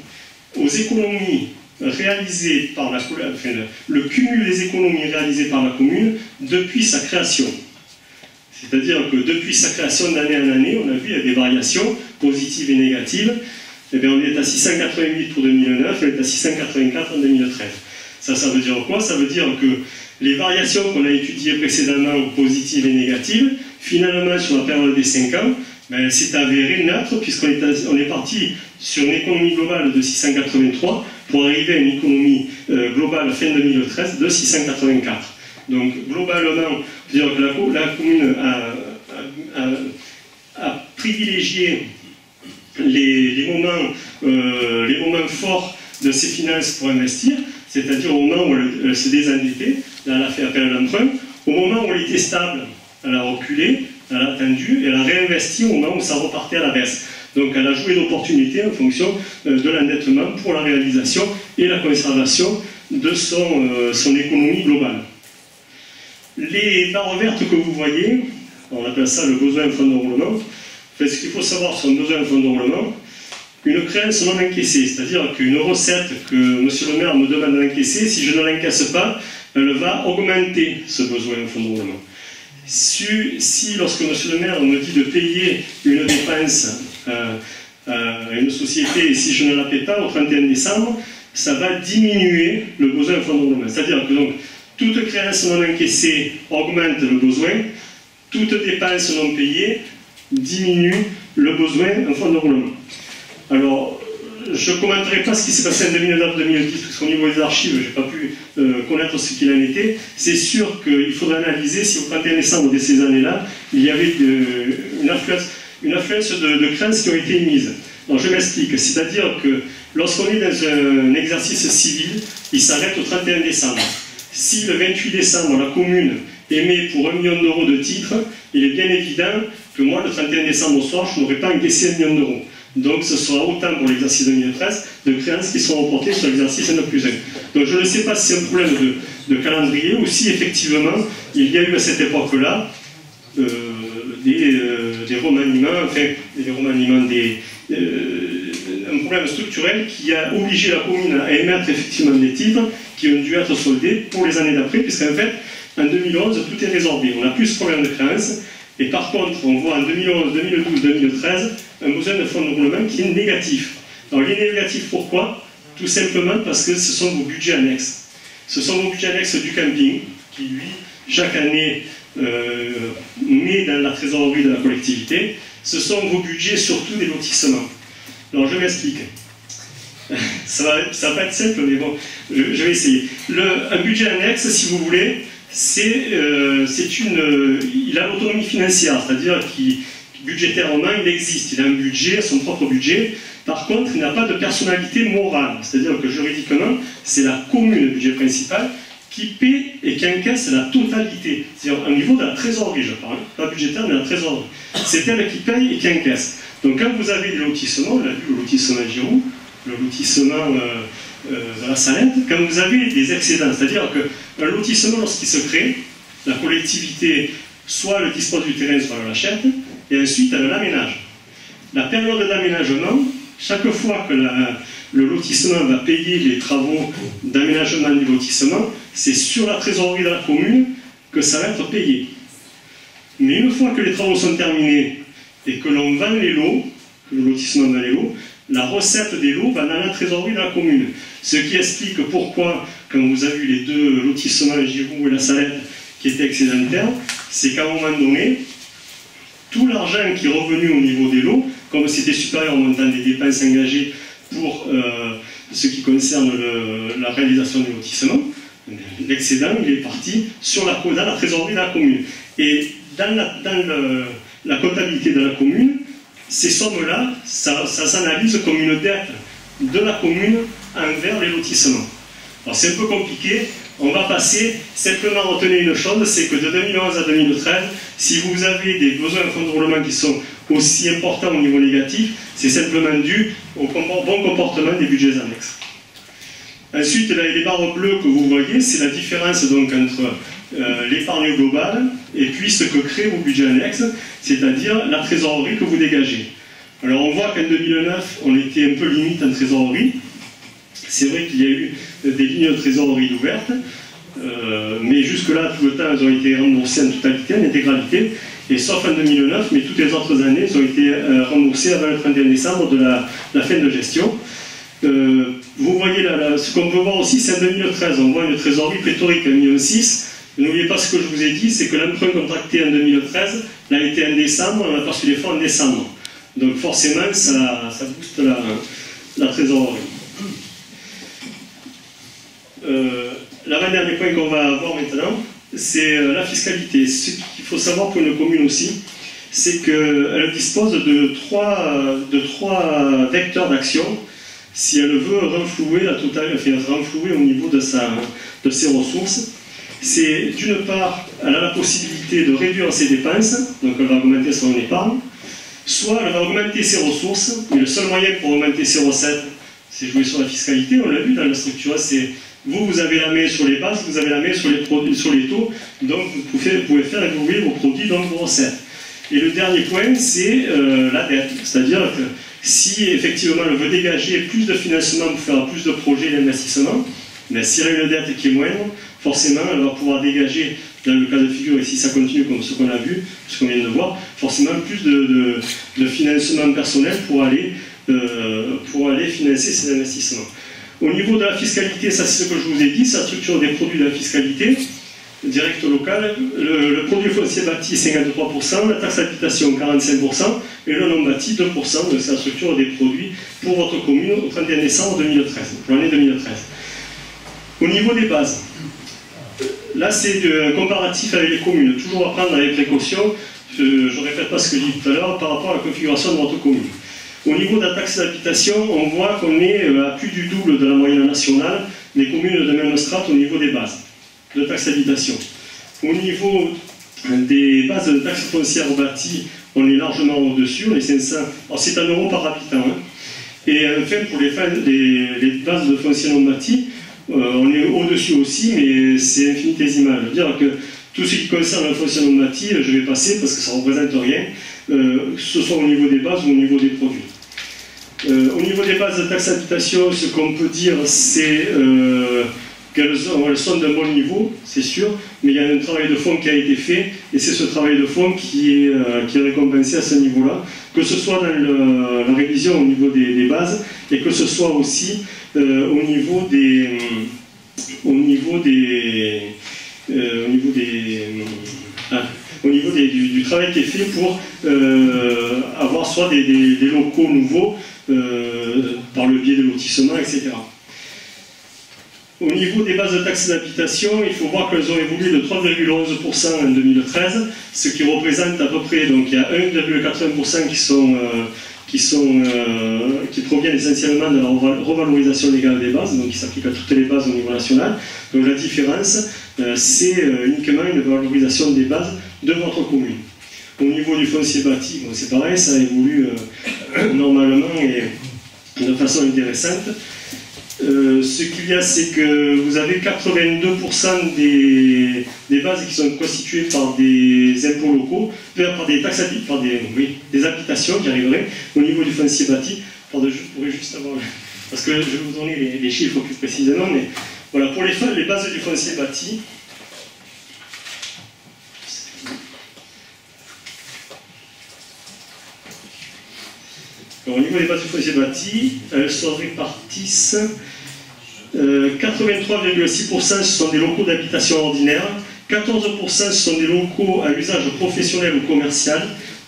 aux économies réalisées par la commune, le cumul des économies réalisées par la commune depuis sa création. C'est-à-dire que depuis sa création d'année en année, on a vu il y a des variations positives et négatives. Eh bien, on est à 688 pour 2009, on est à 684 en 2013. Ça veut dire quoi? Ça veut dire que les variations qu'on a étudiées précédemment, positives et négatives, finalement, sur la période des 5 ans, ben, c'est avéré neutre, puisqu'on est parti sur une économie globale de 683 pour arriver à une économie globale fin 2013 de 684. Donc, globalement, je veux dire que la commune a privilégié les moments forts de ses finances pour investir, c'est-à-dire au moment où elle s'est désendettée, là, elle a fait appel à l'emprunt. Au moment où elle était stable, elle a reculé, elle a attendu et elle a réinvesti au moment où ça repartait à la baisse. Donc elle a joué d'opportunités en fonction de l'endettement pour la réalisation et la conservation de son économie globale. Les barres vertes que vous voyez, on appelle ça le besoin en fonds de roulement. Ce qu'il faut savoir sur un besoin en fonds de roulement, une créance non encaissée, c'est-à-dire qu'une recette que M. le maire me demande d'encaisser, si je ne l'encaisse pas, elle va augmenter ce besoin en fonds de roulement. Si lorsque M. le maire me dit de payer une dépense à une société, et si je ne la paie pas au 31 décembre, ça va diminuer le besoin en fonds de roulement. C'est-à-dire que donc, toute créance non encaissée augmente le besoin, toute dépense non payée diminue le besoin en fonds de roulement. Alors, je ne commenterai pas ce qui s'est passé en 2009-2010, parce qu'au niveau des archives, je n'ai pas pu connaître ce qu'il en était. C'est sûr qu'il faudrait analyser si au 31 décembre de ces années-là, il y avait une affluence de créances qui ont été émises. Alors, je m'explique. C'est-à-dire que lorsqu'on est dans un exercice civil, il s'arrête au 31 décembre. Si le 28 décembre, la commune émet pour 1 million d'euros de titres, il est bien évident que moi, le 31 décembre au soir, je n'aurai pas encaissé 1 million d'euros. Donc ce sera autant pour l'exercice 2013 de créances qui seront reportées sur l'exercice N+1. Donc je ne sais pas si c'est un problème de calendrier ou si effectivement il y a eu à cette époque-là des remaniements, un problème structurel qui a obligé la commune à émettre effectivement des titres qui ont dû être soldés pour les années d'après, puisqu'en fait, en 2011, tout est résorbé. On n'a plus ce problème de créances. Et par contre, on voit en 2011, 2012, 2013 un besoin de fonds de roulement qui est négatif. Alors, il est négatif pourquoi? Tout simplement parce que ce sont vos budgets annexes. Ce sont vos budgets annexes du camping qui, lui, chaque année, met dans la trésorerie de la collectivité. Ce sont vos budgets surtout des lotissements. Alors, je m'explique. Ça va pas être simple, mais bon, je vais essayer. Un budget annexe, si vous voulez, il a l'autonomie financière, c'est-à-dire qu'il budgétairement il existe, il a un budget, son propre budget. Par contre, il n'a pas de personnalité morale, c'est-à-dire que juridiquement, c'est la commune, le budget principal, qui paie et qui encaisse la totalité. C'est-à-dire au niveau de la trésorerie, je parle, pas budgétaire, mais la trésorerie. C'est elle qui paye et qui encaisse. Donc quand vous avez des lotissements, on a vu le lotissement Giroud, le lotissement de la Salette, quand vous avez des excédents, c'est-à-dire qu'un lotissement, lorsqu'il se crée, la collectivité, soit elle dispose du terrain, soit elle l'achète, et ensuite elle l'aménage. La période d'aménagement, chaque fois que le lotissement va payer les travaux d'aménagement du lotissement, c'est sur la trésorerie de la commune que ça va être payé. Mais une fois que les travaux sont terminés et que l'on vend les lots, que le lotissement vend les lots, la recette des lots va dans la trésorerie de la commune. Ce qui explique pourquoi, quand vous avez vu les deux lotissements, Giroud et la Salette, qui étaient excédentaires, c'est qu'à un moment donné, tout l'argent qui est revenu au niveau des lots, comme c'était supérieur au montant des dépenses engagées pour ce qui concerne la réalisation du lotissement, l'excédent, il est parti dans la trésorerie de la commune. Et dans la comptabilité de la commune, ces sommes-là, ça s'analyse comme une dette de la commune envers les lotissements. Alors c'est un peu compliqué, on va passer, simplement retenez une chose, c'est que de 2011 à 2013, si vous avez des besoins en fonds de roulement qui sont aussi importants au niveau négatif, c'est simplement dû au bon comportement des budgets annexes. Ensuite, là, les barres bleues que vous voyez, c'est la différence donc entre l'épargne globale et puis ce que créent vos budgets annexes, c'est-à-dire la trésorerie que vous dégagez. Alors on voit qu'en 2009, on était un peu limite en trésorerie. C'est vrai qu'il y a eu des lignes de trésorerie ouvertes, mais jusque-là, tout le temps, elles ont été remboursées en totalité, en intégralité, et sauf en 2009, mais toutes les autres années, elles ont été remboursées avant le 31 décembre de la fin de gestion. Vous voyez là, ce qu'on peut voir aussi, c'est en 2013, on voit une trésorerie pléthorique à 1,6 million. N'oubliez pas ce que je vous ai dit, c'est que l'emprunt contracté en 2013 l'a été en décembre, on a perçu les fonds en décembre. Donc forcément, ça booste la trésorerie. L'avant-dernier point qu'on va voir maintenant, c'est la fiscalité. Ce qu'il faut savoir pour une commune aussi, c'est qu'elle dispose de trois vecteurs d'action si elle veut renflouer la totale, enfin renflouer au niveau de ses ressources. C'est d'une part, elle a la possibilité de réduire ses dépenses, donc elle va augmenter son épargne, soit elle va augmenter ses ressources, mais le seul moyen pour augmenter ses recettes, c'est jouer sur la fiscalité. On l'a vu dans la structure, c'est vous avez la main sur les bases, vous avez la main sur les taux, donc vous pouvez faire évoluer vos produits, donc vos recettes. Et le dernier point, c'est la dette, c'est-à-dire que si effectivement elle veut dégager plus de financement pour faire plus de projets d'investissement, mais si elle a une dette qui est moindre, forcément, elle va pouvoir dégager, dans le cas de figure, et si ça continue comme ce qu'on a vu, ce qu'on vient de voir, forcément plus de financement personnel pour aller financer ces investissements. Au niveau de la fiscalité, ça c'est ce que je vous ai dit, c'est la structure des produits de la fiscalité directe locale. Le produit foncier bâti 53%, la taxe d'habitation 45% et le non bâti 2%. Donc c'est la structure des produits pour votre commune au 31 décembre 2013, pour l'année 2013. Au niveau des bases, là c'est un comparatif avec les communes, toujours à prendre avec précaution. Je ne répète pas ce que j'ai dit tout à l'heure par rapport à la configuration de votre commune. Au niveau de la taxe d'habitation, on voit qu'on est à plus du double de la moyenne nationale des communes de même strate au niveau des bases de taxe d'habitation. Au niveau des bases de taxe foncière bâtie, on est largement au-dessus, on est 500, alors c'est 1 € par habitant. Hein. Et enfin, pour les bases de foncier non bâti, on est au-dessus aussi, mais c'est infinitésimal. Je veux dire que tout ce qui concerne le foncier non bâti, je vais passer parce que ça ne représente rien, que ce soit au niveau des bases ou au niveau des produits. Au niveau des bases de taxe d'habitation, ce qu'on peut dire, c'est qu'elles sont d'un bon niveau, c'est sûr, mais il y a un travail de fond qui a été fait, et c'est ce travail de fond qui est récompensé à ce niveau-là, que ce soit dans la révision au niveau des bases, et que ce soit aussi au niveau du travail qui est fait pour avoir soit des locaux nouveaux par le biais de lotissement, etc. Au niveau des bases de taxes d'habitation, il faut voir qu'elles ont évolué de 3,11% en 2013, ce qui représente à peu près, donc il y a 1,80% qui proviennent essentiellement de la revalorisation légale des bases, donc qui s'applique à toutes les bases au niveau national. Donc la différence, c'est uniquement une valorisation des bases de votre commune. Au niveau du foncier bâti, bon, c'est pareil, ça évolue normalement et de façon intéressante. Ce qu'il y a, c'est que vous avez 82% des bases qui sont constituées par des impôts locaux, par des taxes, des habitations, j'y arriverai, au niveau du foncier bâti. Pardon, je pourrais juste avoir, parce que je vais vous donner les chiffres plus précisément, mais voilà, pour les bases du foncier bâti, alors, au niveau des bases du foncier bâti, elles se répartissent 83,6% ce sont des locaux d'habitation ordinaire, 14% ce sont des locaux à usage professionnel ou commercial,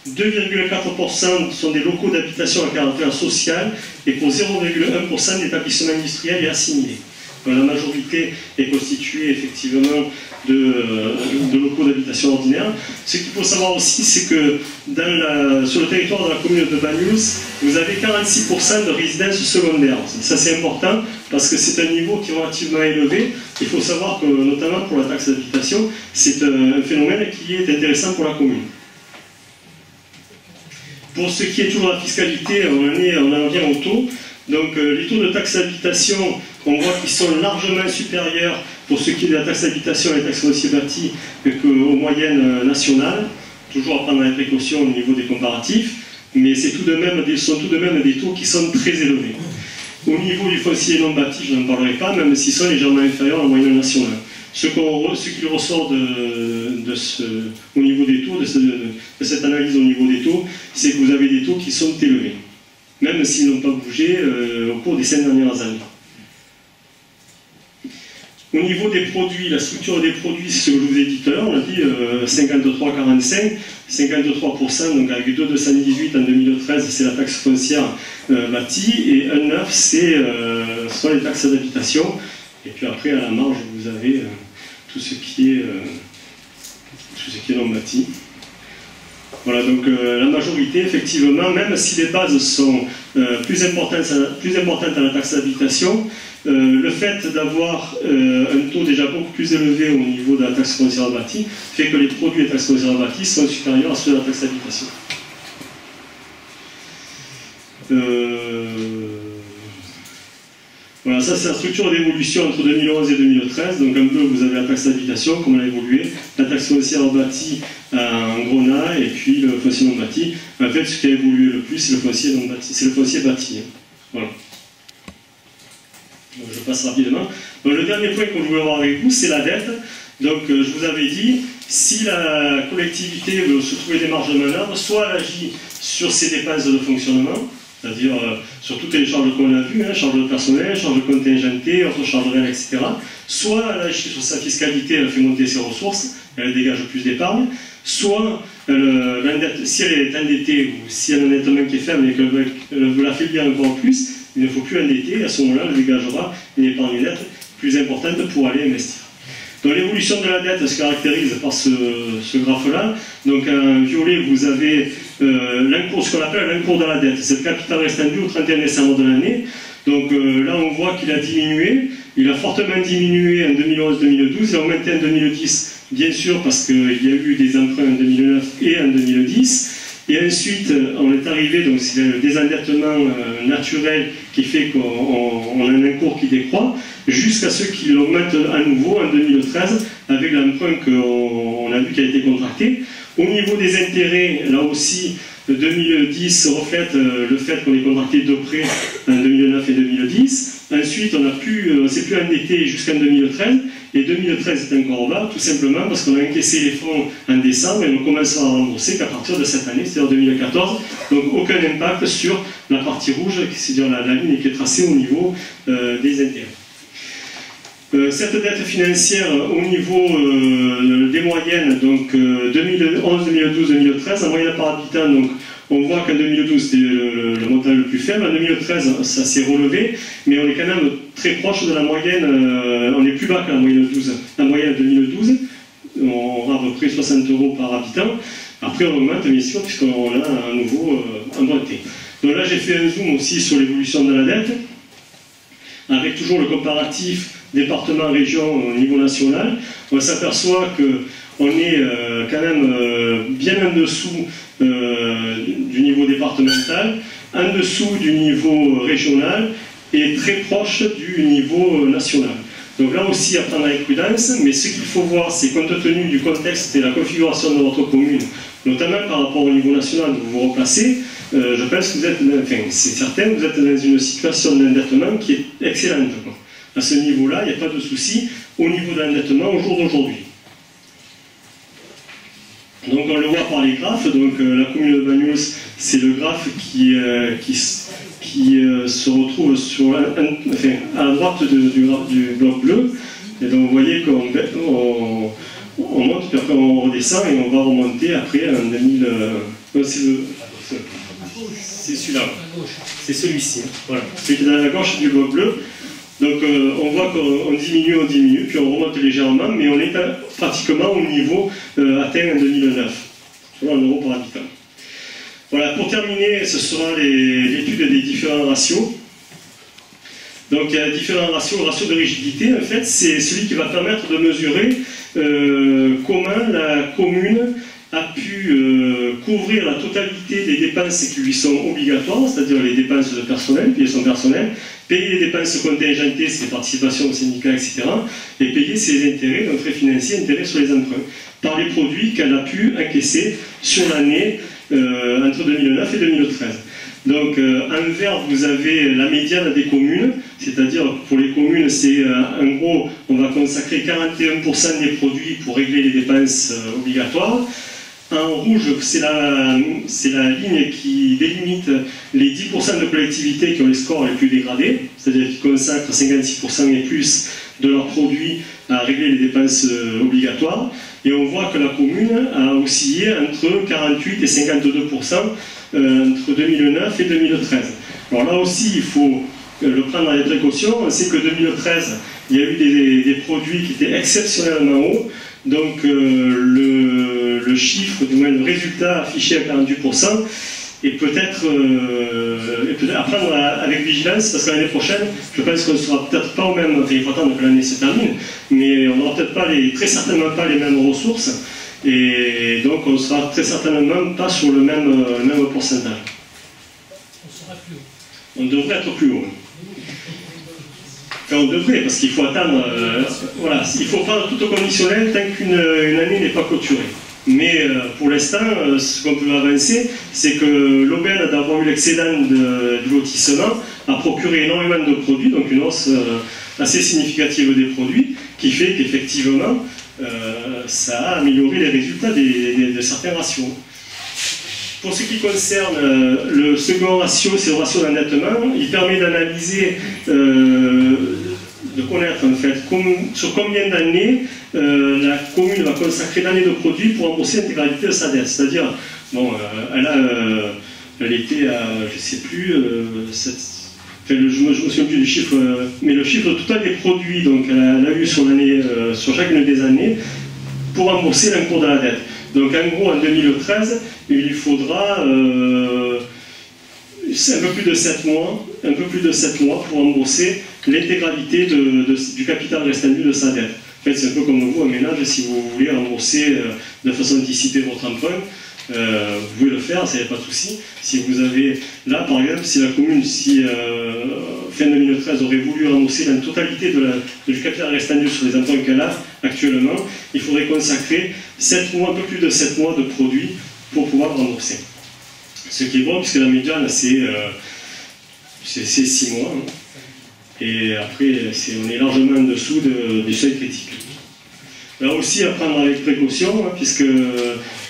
2,4% sont des locaux d'habitation à caractère social et pour 0,1% d'établissements industriels et assimilés. La majorité est constituée effectivement de locaux d'habitation ordinaire. Ce qu'il faut savoir aussi, c'est que sur le territoire de la commune de Banyuls, vous avez 46% de résidences secondaires. Ça c'est important parce que c'est un niveau qui est relativement élevé. Il faut savoir que notamment pour la taxe d'habitation, c'est un phénomène qui est intéressant pour la commune. Pour ce qui est toujours de la fiscalité, on en vient au taux. Donc les taux de taxe d'habitation, on voit qu'ils sont largement supérieurs pour ce qui est de la taxe d'habitation et la taxe foncière bâtie qu'aux moyennes nationales, toujours à prendre les précautions au niveau des comparatifs, mais sont tout de même des taux qui sont très élevés. Au niveau du foncier non bâti, je n'en parlerai pas, même s'ils sont légèrement inférieurs à la moyenne nationale. Ce qu'il ressort au niveau des taux, de cette analyse au niveau des taux, c'est que vous avez des taux qui sont élevés, même s'ils n'ont pas bougé au cours des 5 dernières années. Au niveau des produits, la structure des produits, c'est ce que je vous ai dit tout à l'heure, on a dit 53,45, 53%, donc avec 2,218 en 2013, c'est la taxe foncière bâtie, et 1,9, c'est soit les taxes d'habitation, et puis après, à la marge, vous avez tout ce qui est non bâti. Voilà, donc la majorité, effectivement, même si les bases sont plus importantes à la taxe d'habitation, le fait d'avoir un taux déjà beaucoup plus élevé au niveau de la taxe foncière bâtie fait que les produits de taxe foncière bâtie sont supérieurs à ceux de la taxe d'habitation. Voilà, ça c'est la structure d'évolution entre 2011 et 2013. Donc un peu, vous avez la taxe d'habitation, comment elle a évolué, la taxe foncière bâtie en gros A, et puis le foncier non bâti. En fait, ce qui a évolué le plus, c'est le foncier non bâti, c'est le foncier bâti. Voilà. Donc je passe rapidement. Donc, le dernier point que je voulais voir avec vous, c'est la dette. Donc je vous avais dit, si la collectivité veut se trouver des marges de manœuvre, soit elle agit sur ses dépenses de fonctionnement, c'est-à-dire sur toutes les charges qu'on a vues, hein, charges de personnel, charges de contingenté, autres charges réelles, etc. Soit elle agit sur sa fiscalité, elle fait monter ses ressources, elle dégage plus d'épargne, soit si elle est endettée ou si elle a un endettement qui est faible et qu'elle veut l'affaiblir encore plus, il ne faut plus endetter, à ce moment-là, elle dégagera une épargne nette plus importante pour aller investir. Donc l'évolution de la dette se caractérise par ce graphe-là. Donc en violet, vous avez ce qu'on appelle l'encours de la dette. C'est le capital restendu au 31 décembre de l'année. Donc là, on voit qu'il a diminué. Il a fortement diminué en 2011-2012. Il a augmenté en 2010, bien sûr, parce qu'il y a eu des emprunts en 2009 et en 2010. Et ensuite, on est arrivé, donc c'est le désendettement naturel qui fait qu'on a un encours qui décroît, jusqu'à ce qu'il augmente à nouveau en 2013 avec l'emprunt qu'on a vu qui a été contracté. Au niveau des intérêts, là aussi, 2010 reflète le fait qu'on ait contracté deux prêts en 2009 et 2010. Ensuite, on ne s'est plus endetté jusqu'en 2013, et 2013 est encore bas, tout simplement parce qu'on a encaissé les fonds en décembre et on commencera à rembourser qu'à partir de cette année, c'est-à-dire 2014. Donc aucun impact sur la partie rouge, c'est-à-dire la ligne qui est tracée au niveau des intérêts. Cette dette financière au niveau des moyennes, donc 2011, 2012, 2013, en moyenne par habitant, donc on voit qu'en 2012 c'était le montant le plus faible, en 2013 ça s'est relevé, mais on est quand même très proche de la moyenne, on est plus bas que la moyenne 12. La moyenne 2012, on a à peu près 60 € par habitant. Après on augmente bien sûr puisqu'on a à nouveau emprunté. Donc là j'ai fait un zoom aussi sur l'évolution de la dette, avec toujours le comparatif département-région au niveau national. On s'aperçoit qu'on est quand même bien en dessous du niveau départemental, en dessous du niveau régional et très proche du niveau national. Donc là aussi à prendre avec prudence, mais ce qu'il faut voir, c'est compte tenu du contexte et de la configuration de votre commune, notamment par rapport au niveau national où vous vous replacez, je pense que vous êtes, enfin c'est certain, vous êtes dans une situation d'endettement qui est excellente. À ce niveau-là, il n'y a pas de souci au niveau de l'endettement au jour d'aujourd'hui. Donc on le voit par les graphes, donc la commune de Banyuls, c'est le graphe qui se retrouve à la droite du bloc bleu, et donc vous voyez qu'on monte, puis après on redescend et on va remonter après en 2000... c'est celui-là, c'est celui-ci, voilà, celui qui est à la gauche du bloc bleu. Donc on voit qu'on diminue, puis on remonte légèrement, mais on est pratiquement au niveau atteint en 2009, sur 1 € par habitant. Voilà, pour terminer, ce sera l'étude des différents ratios. Donc il y a différents ratios. Le ratio de rigidité, en fait, c'est celui qui va permettre de mesurer comment la commune a pu couvrir la totalité des dépenses qui lui sont obligatoires, c'est-à-dire les dépenses de personnel, payer son personnel, payer les dépenses contingentées, ses participations au syndicat, etc., et payer ses intérêts, donc frais financiers, intérêts sur les emprunts, par les produits qu'elle a pu encaisser sur l'année entre 2009 et 2013. Donc en vert, vous avez la médiane des communes, c'est-à-dire pour les communes, c'est en gros, on va consacrer 41% des produits pour régler les dépenses obligatoires. En rouge, c'est la ligne qui délimite les 10% de collectivités qui ont les scores les plus dégradés, c'est-à-dire qui consacrent 56% et plus de leurs produits à régler les dépenses obligatoires. Et on voit que la commune a oscillé entre 48 et 52% entre 2009 et 2013. Alors là aussi, il faut le prendre avec précaution. On sait que 2013, il y a eu des produits qui étaient exceptionnellement hauts. Donc le chiffre, du moins le résultat affiché à 48%, et peut-être à prendre avec vigilance, parce que l'année prochaine, je pense qu'on ne sera peut-être pas au même, enfin, il faut attendre que l'année se termine, mais on n'aura peut-être pas très certainement pas les mêmes ressources, et donc on ne sera très certainement pas sur le même pourcentage. On sera plus haut. On devrait être plus haut. Enfin, on devrait, parce qu'il faut attendre, voilà, il faut prendre tout au conditionnel tant qu'une année n'est pas clôturée. Mais pour l'instant, ce qu'on peut avancer, c'est que l'aubaine d'avoir eu l'excédent du lotissement a procuré énormément de produits, donc une hausse assez significative des produits, qui fait qu'effectivement, ça a amélioré les résultats de certains ratios. Pour ce qui concerne le second ratio, c'est le ratio d'endettement. Il permet d'analyser, de connaître en fait sur combien d'années la commune va consacrer d'années de produits pour rembourser l'intégralité de sa dette. C'est-à-dire, bon, elle était à, je ne sais plus, je me souviens plus du chiffre, mais le chiffre total des produits, donc elle a eu sur chacune des années, pour rembourser l'encours de la dette. Donc en gros, en 2013, il lui faudra un peu plus de 7 mois pour rembourser l'intégralité du capital restant dû de sa dette. En fait, c'est un peu comme vous, un ménage, si vous voulez rembourser de façon anticipée votre emprunt, vous pouvez le faire, ça n'y a pas de souci. Si vous avez, là par exemple, si la commune, fin 2013, aurait voulu rembourser la totalité du capital restant dû sur les emprunts qu'elle a actuellement, il faudrait consacrer 7 mois, un peu plus de 7 mois de produits pour pouvoir rembourser. Ce qui est bon, puisque la médiane, c'est 6 mois. Hein. Et après, on est largement en dessous du seuil critique. Là aussi, à prendre avec précaution, hein, puisque...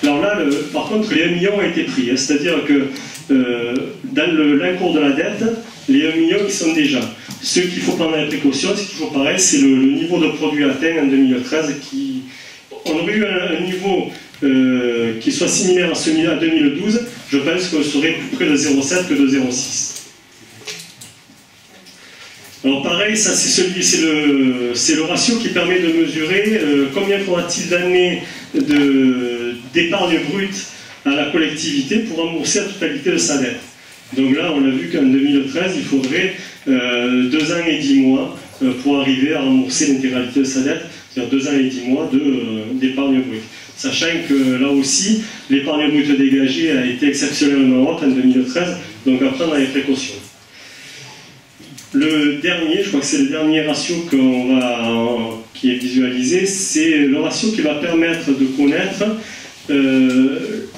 Alors là, par contre, les 1 million ont été pris. Hein, c'est-à-dire que dans l'encours de la dette, les 1 million, ils sont déjà. Ce qu'il faut prendre avec précaution, c'est toujours pareil, c'est le niveau de produit atteint en 2013. On aurait eu un niveau qui soit similaire à celui-là en 2012, je pense qu'on serait plus près de 0,7 que de 0,6. Alors pareil, ça c'est le ratio qui permet de mesurer combien faudra-t-il d'années d'épargne brute à la collectivité pour rembourser la totalité de sa dette. Donc là, on a vu qu'en 2013, il faudrait 2 ans et 10 mois pour arriver à rembourser l'intégralité de sa dette, c'est-à-dire 2 ans et 10 mois d'épargne brute. Sachant que là aussi, l'épargne brute dégagée a été exceptionnellement haute en 2013, donc à prendre avec précaution. Le dernier, je crois que c'est le dernier ratio qui est visualisé, c'est le ratio qui va permettre de connaître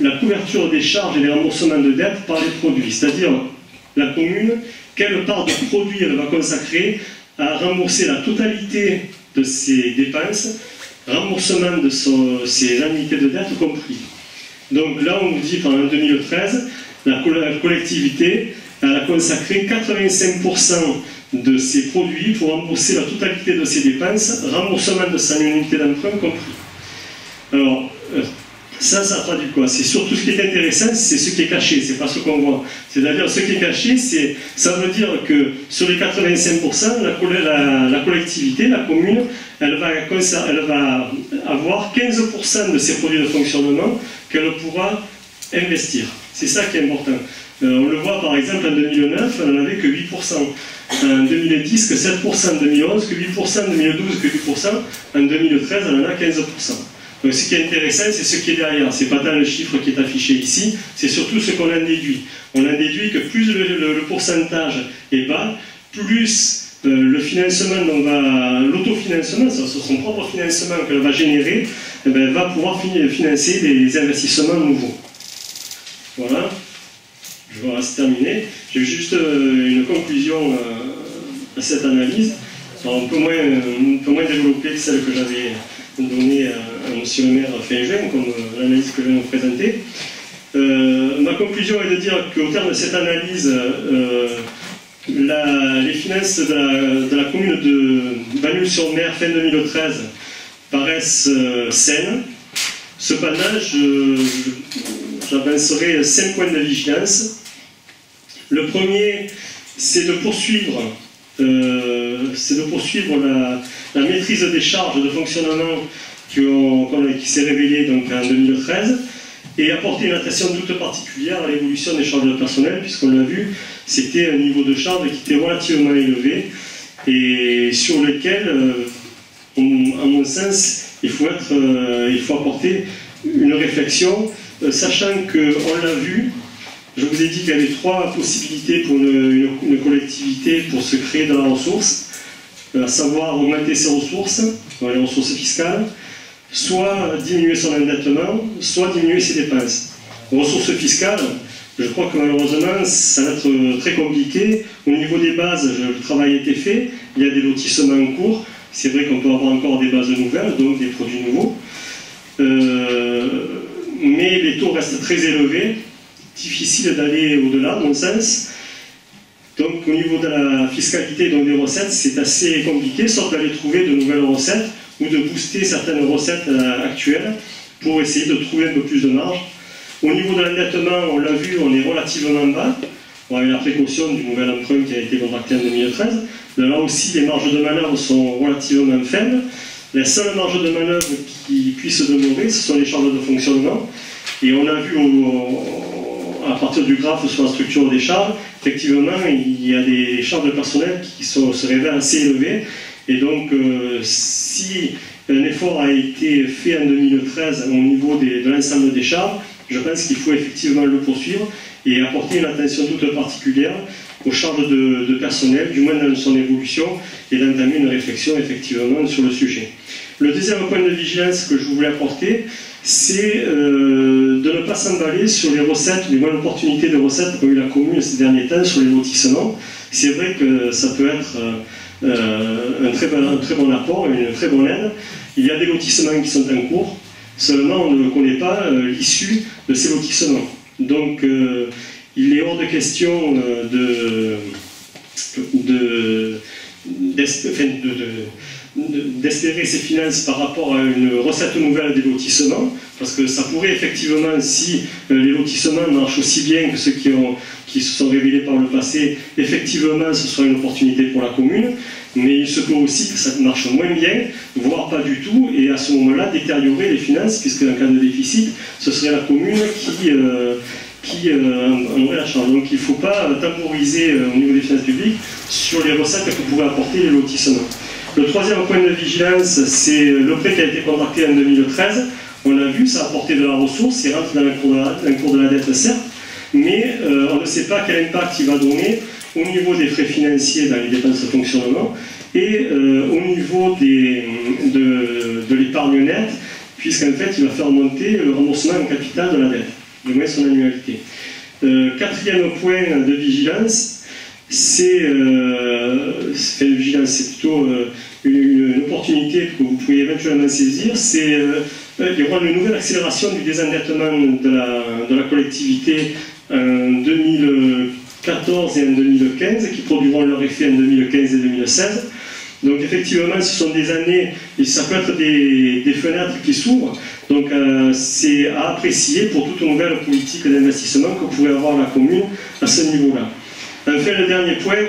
la couverture des charges et des remboursements de dette par les produits. C'est-à-dire, la commune, quelle part de produits elle va consacrer à rembourser la totalité de ses dépenses, remboursement de ses annuités de dette compris. Donc là, on vous dit, en 2013, la collectivité, elle a consacré 85% de ses produits pour rembourser la totalité de ses dépenses, remboursement de sa unité d'emprunt compris. Alors, ça traduit quoi? C'est surtout ce qui est intéressant, c'est ce qui est caché, c'est pas ce qu'on voit. C'est-à-dire, ce qui est caché, ça veut dire que sur les 85%, la collectivité, la commune, elle va avoir 15% de ses produits de fonctionnement qu'elle pourra investir. C'est ça qui est important. On le voit par exemple en 2009, elle n'en avait que 8%. En 2010, que 7%. En 2011, que 8%. En 2012, que 8%. En 2013, elle en a 15%. Donc ce qui est intéressant, c'est ce qui est derrière. Ce n'est pas tant le chiffre qui est affiché ici, c'est surtout ce qu'on en déduit. On en déduit que plus le pourcentage est bas, plus le financement, l'autofinancement, son propre financement qu'elle va générer, va pouvoir financer des investissements nouveaux. Voilà. Je vais rester terminé. J'ai juste une conclusion à cette analyse, un peu moins développée que celle que j'avais donnée à M. le maire fin juin, comme l'analyse que je viens de vous présenter. Ma conclusion est de dire qu'au terme de cette analyse, les finances de la commune de Bagnols-sur-Mer fin 2013 paraissent saines. Cependant, j'avancerai 5 points de vigilance. Le premier, c'est de poursuivre la maîtrise des charges de fonctionnement qui s'est révélée donc en 2013 et apporter une attention toute particulière à l'évolution des charges de personnel, puisqu'on l'a vu, c'était un niveau de charge qui était relativement élevé et sur lequel, à mon sens, il faut apporter une réflexion, sachant qu'on l'a vu. Je vous ai dit qu'il y avait 3 possibilités pour une collectivité pour se créer de la ressource, à savoir augmenter ses ressources, les ressources fiscales, soit diminuer son endettement, soit diminuer ses dépenses. Ressources fiscales, Je crois que malheureusement, ça va être très compliqué. Au niveau des bases, le travail a été fait. Il y a des lotissements en cours. C'est vrai qu'on peut avoir encore des bases nouvelles, donc des produits nouveaux. Mais les taux restent très élevés. Difficile d'aller au-delà, à mon sens. Donc au niveau de la fiscalité, donc des recettes, c'est assez compliqué, sauf d'aller trouver de nouvelles recettes ou de booster certaines recettes actuelles pour essayer de trouver un peu plus de marge. Au niveau de l'endettement, on l'a vu, on est relativement bas. On a eu la précaution du nouvel emprunt qui a été contracté en 2013. Là aussi, les marges de manœuvre sont relativement faibles. La seule marge de manœuvre qui puisse demeurer, ce sont les charges de fonctionnement. Et on a vu à partir du graphe sur la structure des charges, effectivement, il y a des charges de personnel qui se révèlent assez élevées. Et donc, si un effort a été fait en 2013 au niveau de l'ensemble des charges, je pense qu'il faut effectivement le poursuivre et apporter une attention toute particulière aux charges de personnel, du moins dans son évolution, et d'entamer une réflexion effectivement sur le sujet. Le deuxième point de vigilance que je voulais apporter, c'est de ne pas s'emballer sur les recettes, les bonnes opportunités de recettes qu'a eu la commune ces derniers temps sur les lotissements. C'est vrai que ça peut être un très bon apport, une très bonne aide. Il y a des lotissements qui sont en cours, seulement on ne connaît pas l'issue de ces lotissements. Donc il est hors de question d'espérer ces finances par rapport à une recette nouvelle des lotissements, parce que ça pourrait effectivement, si les lotissements marchent aussi bien que ceux qui se sont révélés par le passé, effectivement ce sera une opportunité pour la commune, mais il se peut aussi que ça marche moins bien, voire pas du tout, et à ce moment-là détériorer les finances, puisque en cas de déficit, ce serait la commune qui en aurait la charge. Donc il ne faut pas temporiser au niveau des finances publiques sur les recettes que pourraient apporter les lotissements. Le troisième point de vigilance, c'est le prêt qui a été contracté en 2013. On l'a vu, ça a apporté de la ressource, il rentre dans le cours de la dette, certes, mais on ne sait pas quel impact il va donner au niveau des frais financiers dans les dépenses de fonctionnement et au niveau de l'épargne nette, puisqu'en fait, il va faire monter le remboursement en capital de la dette, du moins son annualité. Quatrième point de vigilance, c'est plutôt une opportunité que vous pouvez éventuellement saisir, c'est il y aura une nouvelle accélération du désendettement de la collectivité en 2014 et en 2015, qui produiront leur effet en 2015 et 2016. Donc effectivement, ce sont des années, et ça peut être des fenêtres qui s'ouvrent, donc c'est à apprécier pour toute nouvelle politique d'investissement que pourrait avoir la commune à ce niveau-là. Enfin, le dernier point,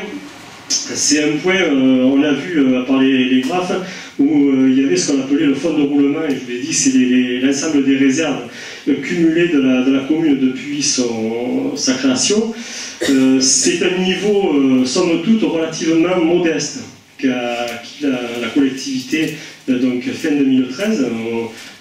c'est un point, on a vu par les graphes, où il y avait ce qu'on appelait le fonds de roulement, et je vous l'ai dit, c'est l'ensemble des réserves cumulées de la commune depuis sa création. C'est un niveau, somme toute, relativement modeste qu'a la collectivité, donc fin 2013.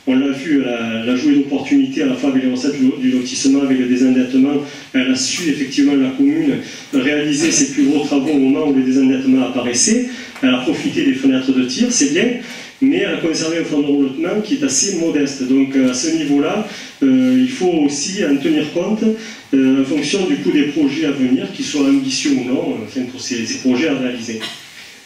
On l'a vu, elle a joué d'opportunité à la fois avec les recettes du lotissement, avec le désendettement. Elle a su, effectivement, la commune, réaliser ses plus gros travaux au moment où le désendettement apparaissait. Elle a profité des fenêtres de tir, c'est bien, mais elle a conservé un fonds de roulement qui est assez modeste. Donc à ce niveau-là, il faut aussi en tenir compte en fonction du coût des projets à venir, qu'ils soient ambitieux ou non, enfin, pour ces projets à réaliser.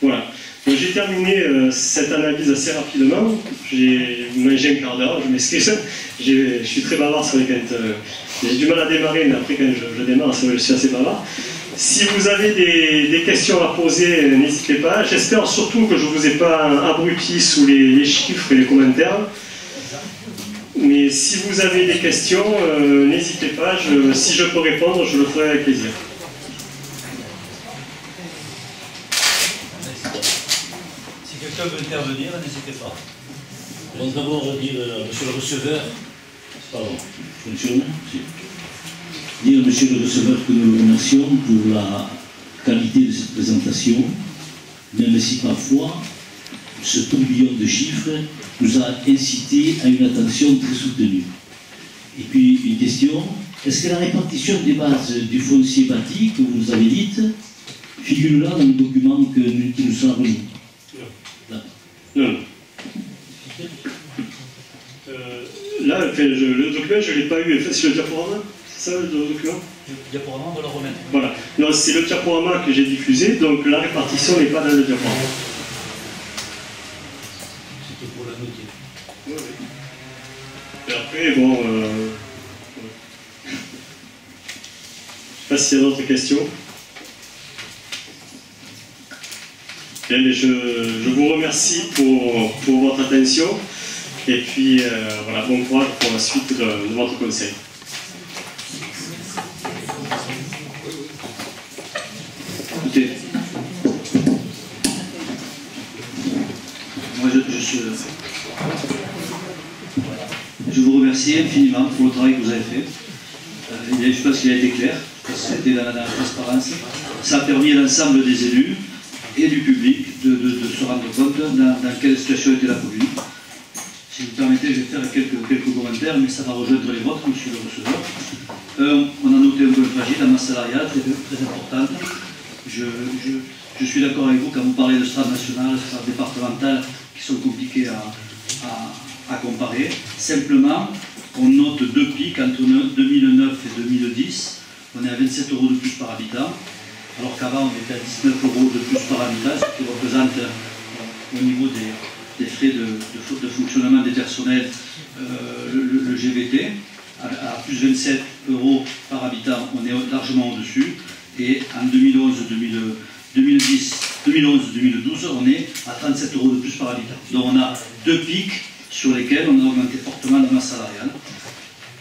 Voilà. J'ai terminé cette analyse assez rapidement. J'ai mangé un quart d'heure, je m'excuse. Je suis très bavard, c'est vrai, quand j'ai du mal à démarrer, mais après quand je démarre, je suis assez bavard. Si vous avez des questions à poser, n'hésitez pas. J'espère surtout que je ne vous ai pas abruti sous les chiffres et les commentaires. Mais si vous avez des questions, n'hésitez pas. Si je peux répondre, je le ferai avec plaisir. Si quelqu'un veut intervenir, n'hésitez pas. Je vais d'abord dire à monsieur le receveur, pardon, fonctionne, dire à monsieur le receveur que nous le remercions pour la qualité de cette présentation, même si parfois ce tourbillon de chiffres nous a incité à une attention très soutenue. Et puis une question, est-ce que la répartition des bases du foncier bâti que vous nous avez dite figure là dans le document qui nous sera remis? Non. Là, le document, je ne l'ai pas eu. C'est le diaporama? C'est ça le document? Le diaporama, on va le remettre. Voilà. Non, c'est le diaporama que j'ai diffusé, donc la répartition n'est pas dans le diaporama. C'était pour la noter. Oui, oui. Et après, bon... je ne sais pas s'il y a d'autres questions. Bien, mais je vous remercie pour votre attention. Et puis, voilà, bon courage pour la suite de votre conseil. Écoutez, moi je vous remercie infiniment pour le travail que vous avez fait. Je pense qu'il a été clair, parce que c'était dans la transparence. Ça a permis à l'ensemble des élus et du public de se rendre compte dans quelle situation était la commune. Si vous permettez, je vais faire quelques commentaires, mais ça va rejoindre les vôtres, monsieur le receveur. On a noté un point fragile, la masse salariale, très importante. Je suis d'accord avec vous quand vous parlez de strates nationales, de strates départementales, qui sont compliquées à comparer. Simplement, on note deux pics entre 2009 et 2010. On est à 27 € de plus par habitant, alors qu'avant on était à 19 € de plus par habitant, ce qui représente au niveau des frais de fonctionnement des personnels le GVT. À plus 27 € par habitant, on est largement au-dessus. Et en 2011-2012, on est à 37 € de plus par habitant. Donc on a deux pics sur lesquels on a augmenté fortement la masse salariale.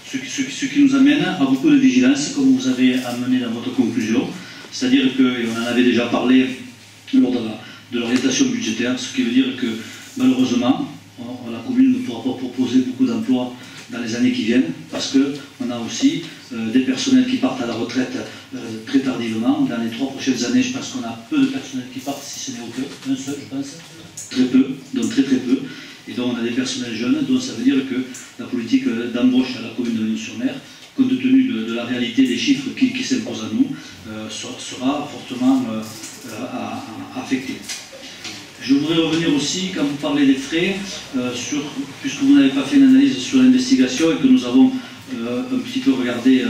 Ce qui nous amène à beaucoup de vigilance, comme vous avez amené dans votre conclusion. C'est-à-dire qu'on en avait déjà parlé lors de l'orientation budgétaire, ce qui veut dire que malheureusement, la commune ne pourra pas proposer beaucoup d'emplois dans les années qui viennent, parce qu'on a aussi des personnels qui partent à la retraite très tardivement. Dans les 3 prochaines années, je pense qu'on a peu de personnels qui partent, si ce n'est aucun, un seul, je pense, très peu, donc très peu. Et donc on a des personnels jeunes, donc ça veut dire que la politique d'embauche à la commune de Lyon-sur-Mer, compte tenu de la réalité des chiffres qui s'imposent à nous, sera fortement affectée. Je voudrais revenir aussi, quand vous parlez des frais, puisque vous n'avez pas fait une analyse sur l'investigation et que nous avons un petit peu regardé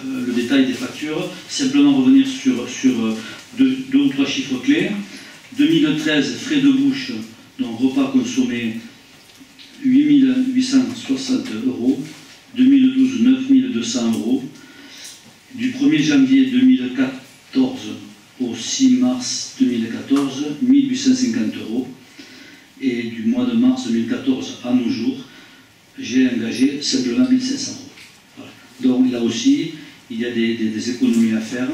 le détail des factures, simplement revenir sur deux ou trois chiffres clés. 2013, frais de bouche, donc repas consommés, 8 860 €. 2012, 9 200 €. Du 1er janvier 2014 au 6 mars 2014, 1 850 €. Et du mois de mars 2014 à nos jours, j'ai engagé simplement 1 500 €. Voilà. Donc là aussi, il y a des économies à faire,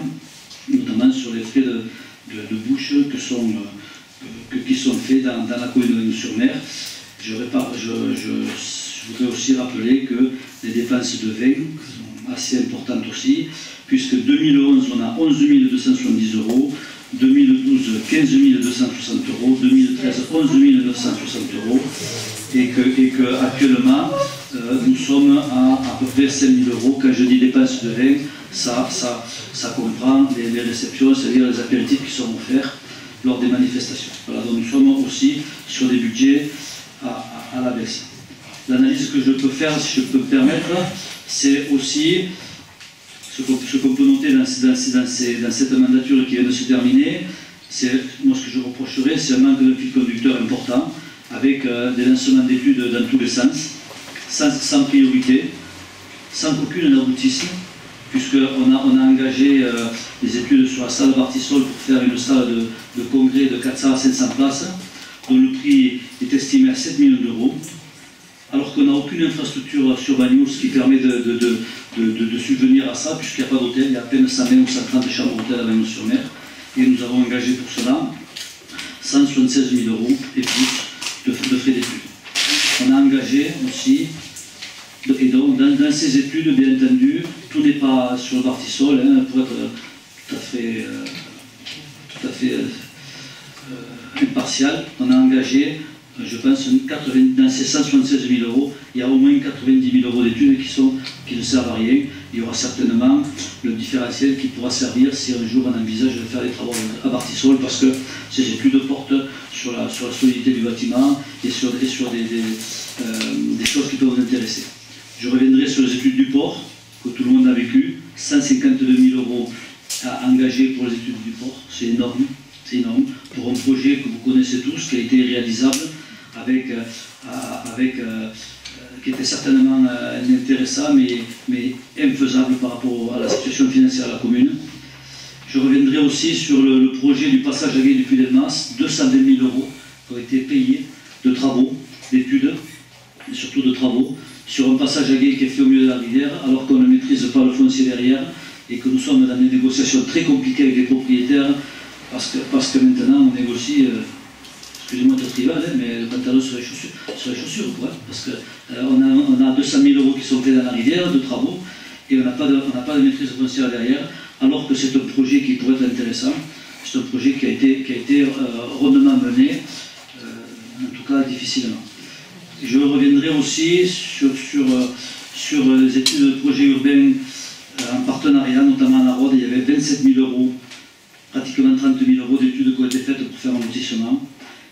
notamment sur les frais de bouche qui sont faits dans la commune de Lyon-sur-Mer. Je voudrais aussi rappeler que les dépenses de vin sont assez importantes aussi, puisque 2011, on a 11 270 €, 2012, 15 260 €, 2013, 11 960 €, et qu'actuellement, nous sommes à peu près 5 000 €. Quand je dis dépenses de vin, ça comprend les réceptions, c'est-à-dire les apéritifs qui sont offerts lors des manifestations. Voilà, donc nous sommes aussi sur des budgets à la baisse. L'analyse que je peux faire, si je peux me permettre, c'est aussi ce qu'on peut noter dans cette mandature qui vient de se terminer. Moi, ce que je reprocherais, c'est un manque de fil conducteur important, avec des lancements d'études dans tous les sens, sans priorité, sans qu'aucune n'aboutisse, puisqu'on a engagé des études sur la salle Bartissol pour faire une salle de congrès de 400 à 500 places, dont le prix est estimé à 7 millions €, alors qu'on n'a aucune infrastructure sur Bagnols qui permet de subvenir à ça, puisqu'il n'y a pas d'hôtel, il y a à peine 120 ou 130 chambres d'hôtel à Bagnols-sur-Mer, et nous avons engagé pour cela 176 000 € et plus de frais d'études. On a engagé aussi, et donc dans ces études, bien entendu, tout n'est pas sur le Bartissol, pour être tout à fait impartial. On a engagé, je pense, dans ces 176 000 €, il y a au moins 90 000 € d'études qui ne servent à rien. Il y aura certainement le différentiel qui pourra servir si un jour on envisage de faire des travaux à Bartissol, parce que ces études portent sur la solidité du bâtiment et sur des choses qui peuvent nous intéresser. Je reviendrai sur les études du port, que tout le monde a vécu, 152 000 € à engager pour les études du port. C'est énorme, pour un projet que vous connaissez tous, qui a été réalisable qui était certainement intéressant, mais infaisable par rapport à la situation financière de la commune. Je reviendrai aussi sur le projet du passage à gué du Puy-d'Elmas, 220 000 € qui ont été payés de travaux, d'études, et surtout de travaux, sur un passage à gué qui est fait au milieu de la rivière, alors qu'on ne maîtrise pas le foncier derrière, et que nous sommes dans des négociations très compliquées avec les propriétaires, parce que maintenant on négocie, excusez-moi d'être rival, mais le pantalon sur les chaussures, quoi, parce qu'on a 200 000 € qui sont faits dans la rivière, de travaux, et on n'a pas de maîtrise foncière derrière, alors que c'est un projet qui pourrait être intéressant. C'est un projet qui a été rondement mené, en tout cas difficilement. Je reviendrai aussi sur les études de projets urbains en partenariat, notamment à la Rhôde. Il y avait 27 000 €, pratiquement 30 000 € d'études qui ont été faites pour faire un lotissement.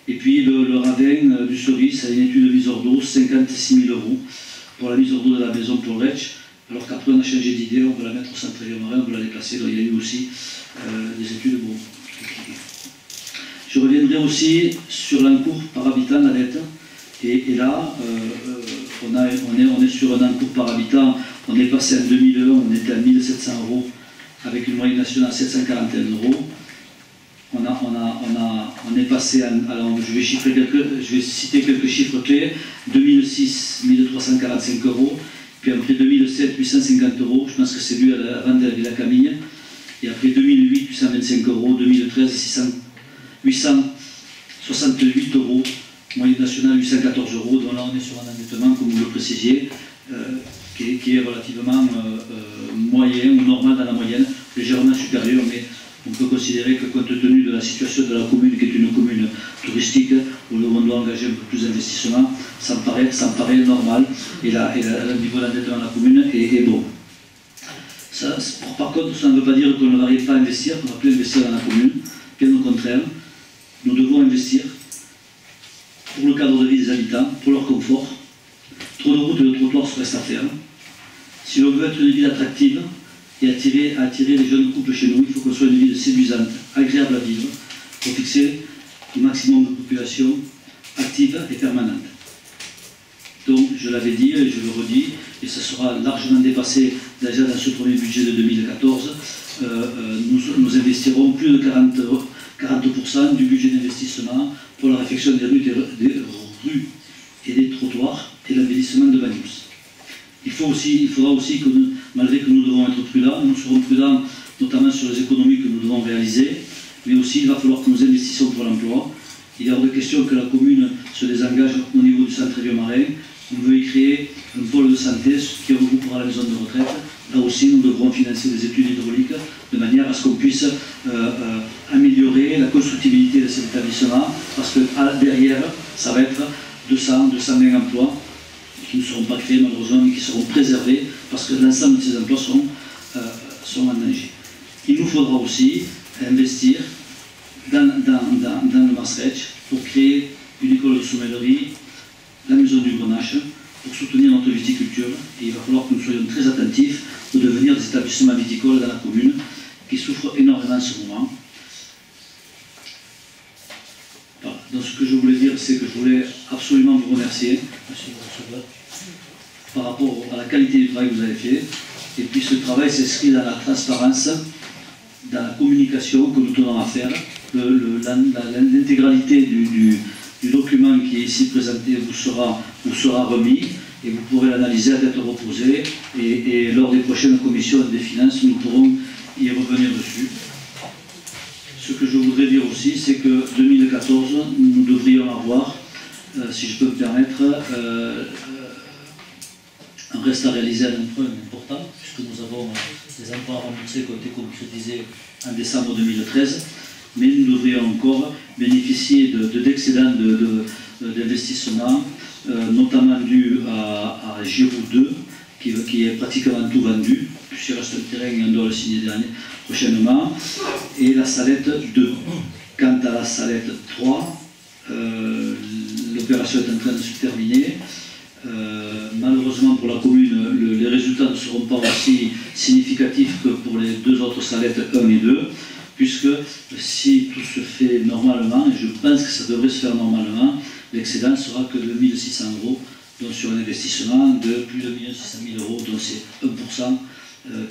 Et puis le ravin du Cerise a une étude de mise hors d'eau, 56 000 € pour la mise hors d'eau de la maison Paul Retsch, alors qu'après on a changé d'idée, on veut la mettre au centre Vieux-Marin, on veut la déplacer. Donc il y a eu aussi des études compliquées. Je reviendrai aussi sur l'encours par habitant, la dette. Et là, on est sur un encours par habitant, on est passé en 2001, on était à 1 700 € avec une moyenne nationale à 741 €. On est passé, alors je vais citer quelques chiffres clés, 2006, 1 345 €, puis après 2007, 850 €, je pense que c'est dû à la vente de la Villa Camille, et après 2008, 825 €, 2013, 868 €, moyenne nationale 814 €, donc là on est sur un endettement, comme vous le précisiez, qui est relativement moyen ou normal dans la moyenne, légèrement supérieur, mais on peut considérer que compte tenu de la situation de la commune, qui est une commune touristique, où on doit engager un peu plus d'investissement, ça me paraît normal, et le niveau d'endettement de la commune est bon. Par contre, ça ne veut pas dire qu'on n'arrive pas à investir, qu'on ne va plus investir dans la commune, bien au contraire, nous devons investir pour le cadre de vie des habitants, pour leur confort. Trop de routes et de trottoirs se restent à faire. Si l'on veut être une ville attractive et attirer les jeunes couples chez nous, il faut qu'on soit une ville séduisante, agréable à vivre, pour fixer le maximum de population active et permanente. Donc, je l'avais dit et je le redis, et ça sera largement dépassé déjà dans ce premier budget de 2014. Nous investirons plus de 40% du budget d'investissement pour la réfection des rues et des trottoirs et l'embellissement de Bagnous. Il faudra aussi que, malgré que nous devons être prudents, nous serons prudents notamment sur les économies que nous devons réaliser, mais aussi il va falloir que nous investissions pour l'emploi. Il est hors de question que la commune se désengage au niveau du centre Vieux-Marin. On veut y créer un pôle de santé qui regroupera la maison de retraite. Là aussi, nous devrons financer des études hydrauliques de manière à ce qu'on puisse améliorer la constructibilité de cet établissement, parce que derrière, ça va être 220 emplois qui ne seront pas créés malheureusement, mais qui seront préservés, parce que l'ensemble de ces emplois sont en danger. Il nous faudra aussi investir dans le Maastricht pour créer une école de sommellerie, la maison du Grenache, pour soutenir notre viticulture. Et il va falloir que nous soyons très attentifs au devenir des établissements viticoles dans la commune, qui souffrent énormément en ce moment. Voilà. Donc ce que je voulais dire, c'est que je voulais absolument vous remercier par rapport à la qualité du travail que vous avez fait. Et puis ce travail s'inscrit dans la transparence, dans la communication que nous tenons à faire. L'intégralité du document qui est ici présenté vous sera remis, et vous pourrez l'analyser à tête reposée, et lors des prochaines commissions des finances, nous pourrons y revenir dessus. Ce que je voudrais dire aussi, c'est que 2014, nous devrions avoir, si je peux me permettre, un reste à réaliser à l'emprunt important, puisque nous avons des emprunts remboursés qui ont été concrétisés en décembre 2013, mais nous devrions encore bénéficier d'excédents d'investissement, notamment dû à Giroud 2, qui est pratiquement tout vendu, puisqu'il reste un terrain et on doit le signer prochainement, et la Salette 2. Quant à la Salette 3, l'opération est en train de se terminer. Malheureusement, malheureusement pour la commune, les résultats ne seront pas aussi significatifs que pour les deux autres salettes 1 et 2, puisque si tout se fait normalement, et je pense que ça devrait se faire normalement, l'excédent sera que de 1 600 €, donc sur un investissement de plus de 1 600 000 €, donc c'est 1%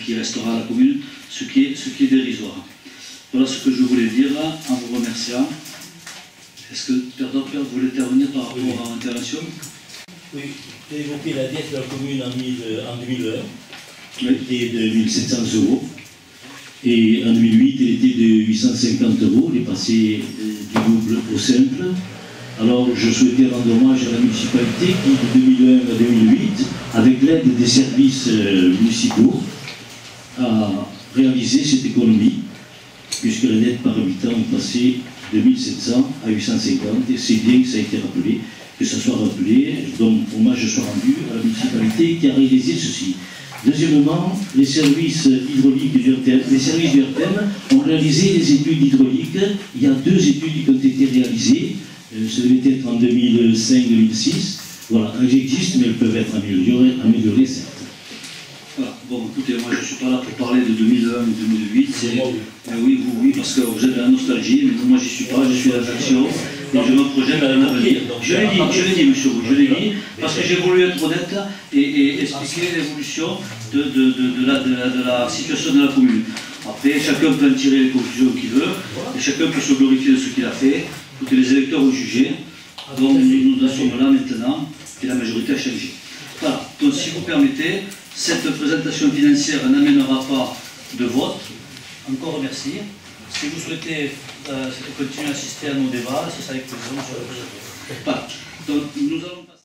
qui restera à la commune, ce qui est dérisoire. Voilà ce que je voulais dire en vous remerciant. Est-ce que Père Docteur voulait intervenir par rapport à l'intervention? Oui, j'ai évoqué la dette de la commune en 2001, qui était de 1 700 €, et en 2008, elle était de 850 €, elle est passée du double au simple. Alors, je souhaitais rendre hommage à la municipalité qui, de 2001 à 2008, avec l'aide des services municipaux, a réalisé cette économie, puisque la dette par habitant est passée de 1 700 à 850, et c'est bien que ça a été rappelé, que ça soit rappelé, donc hommage soit rendu à la municipalité qui a réalisé ceci. Deuxièmement, les services hydrauliques du RTM, les services du RTM ont réalisé des études hydrauliques. Il y a 2 études qui ont été réalisées, ça devait être en 2005-2006. Voilà, elles existent, mais elles peuvent être améliorées certes. Voilà. Bon, écoutez, moi je ne suis pas là pour parler de 2001 et 2008. Oui, oui, parce que vous avez la nostalgie, mais moi j'y suis pas, je suis à l'action et je me projette à l'avenir. Je l'ai dit, monsieur Roux, je l'ai dit, parce que j'ai voulu être honnête et expliquer l'évolution de la situation de la commune. Après, chacun peut en tirer les conclusions qu'il veut, et chacun peut se glorifier de ce qu'il a fait. Écoutez, les électeurs ont jugé, donc nous en sommes là maintenant, et la majorité a changé. Voilà, donc si vous permettez, cette présentation financière n'amènera pas de vote. Encore merci. Si vous souhaitez continuer à assister à nos débats, c'est ça avec plaisir. Voilà. Donc, nous allons passer.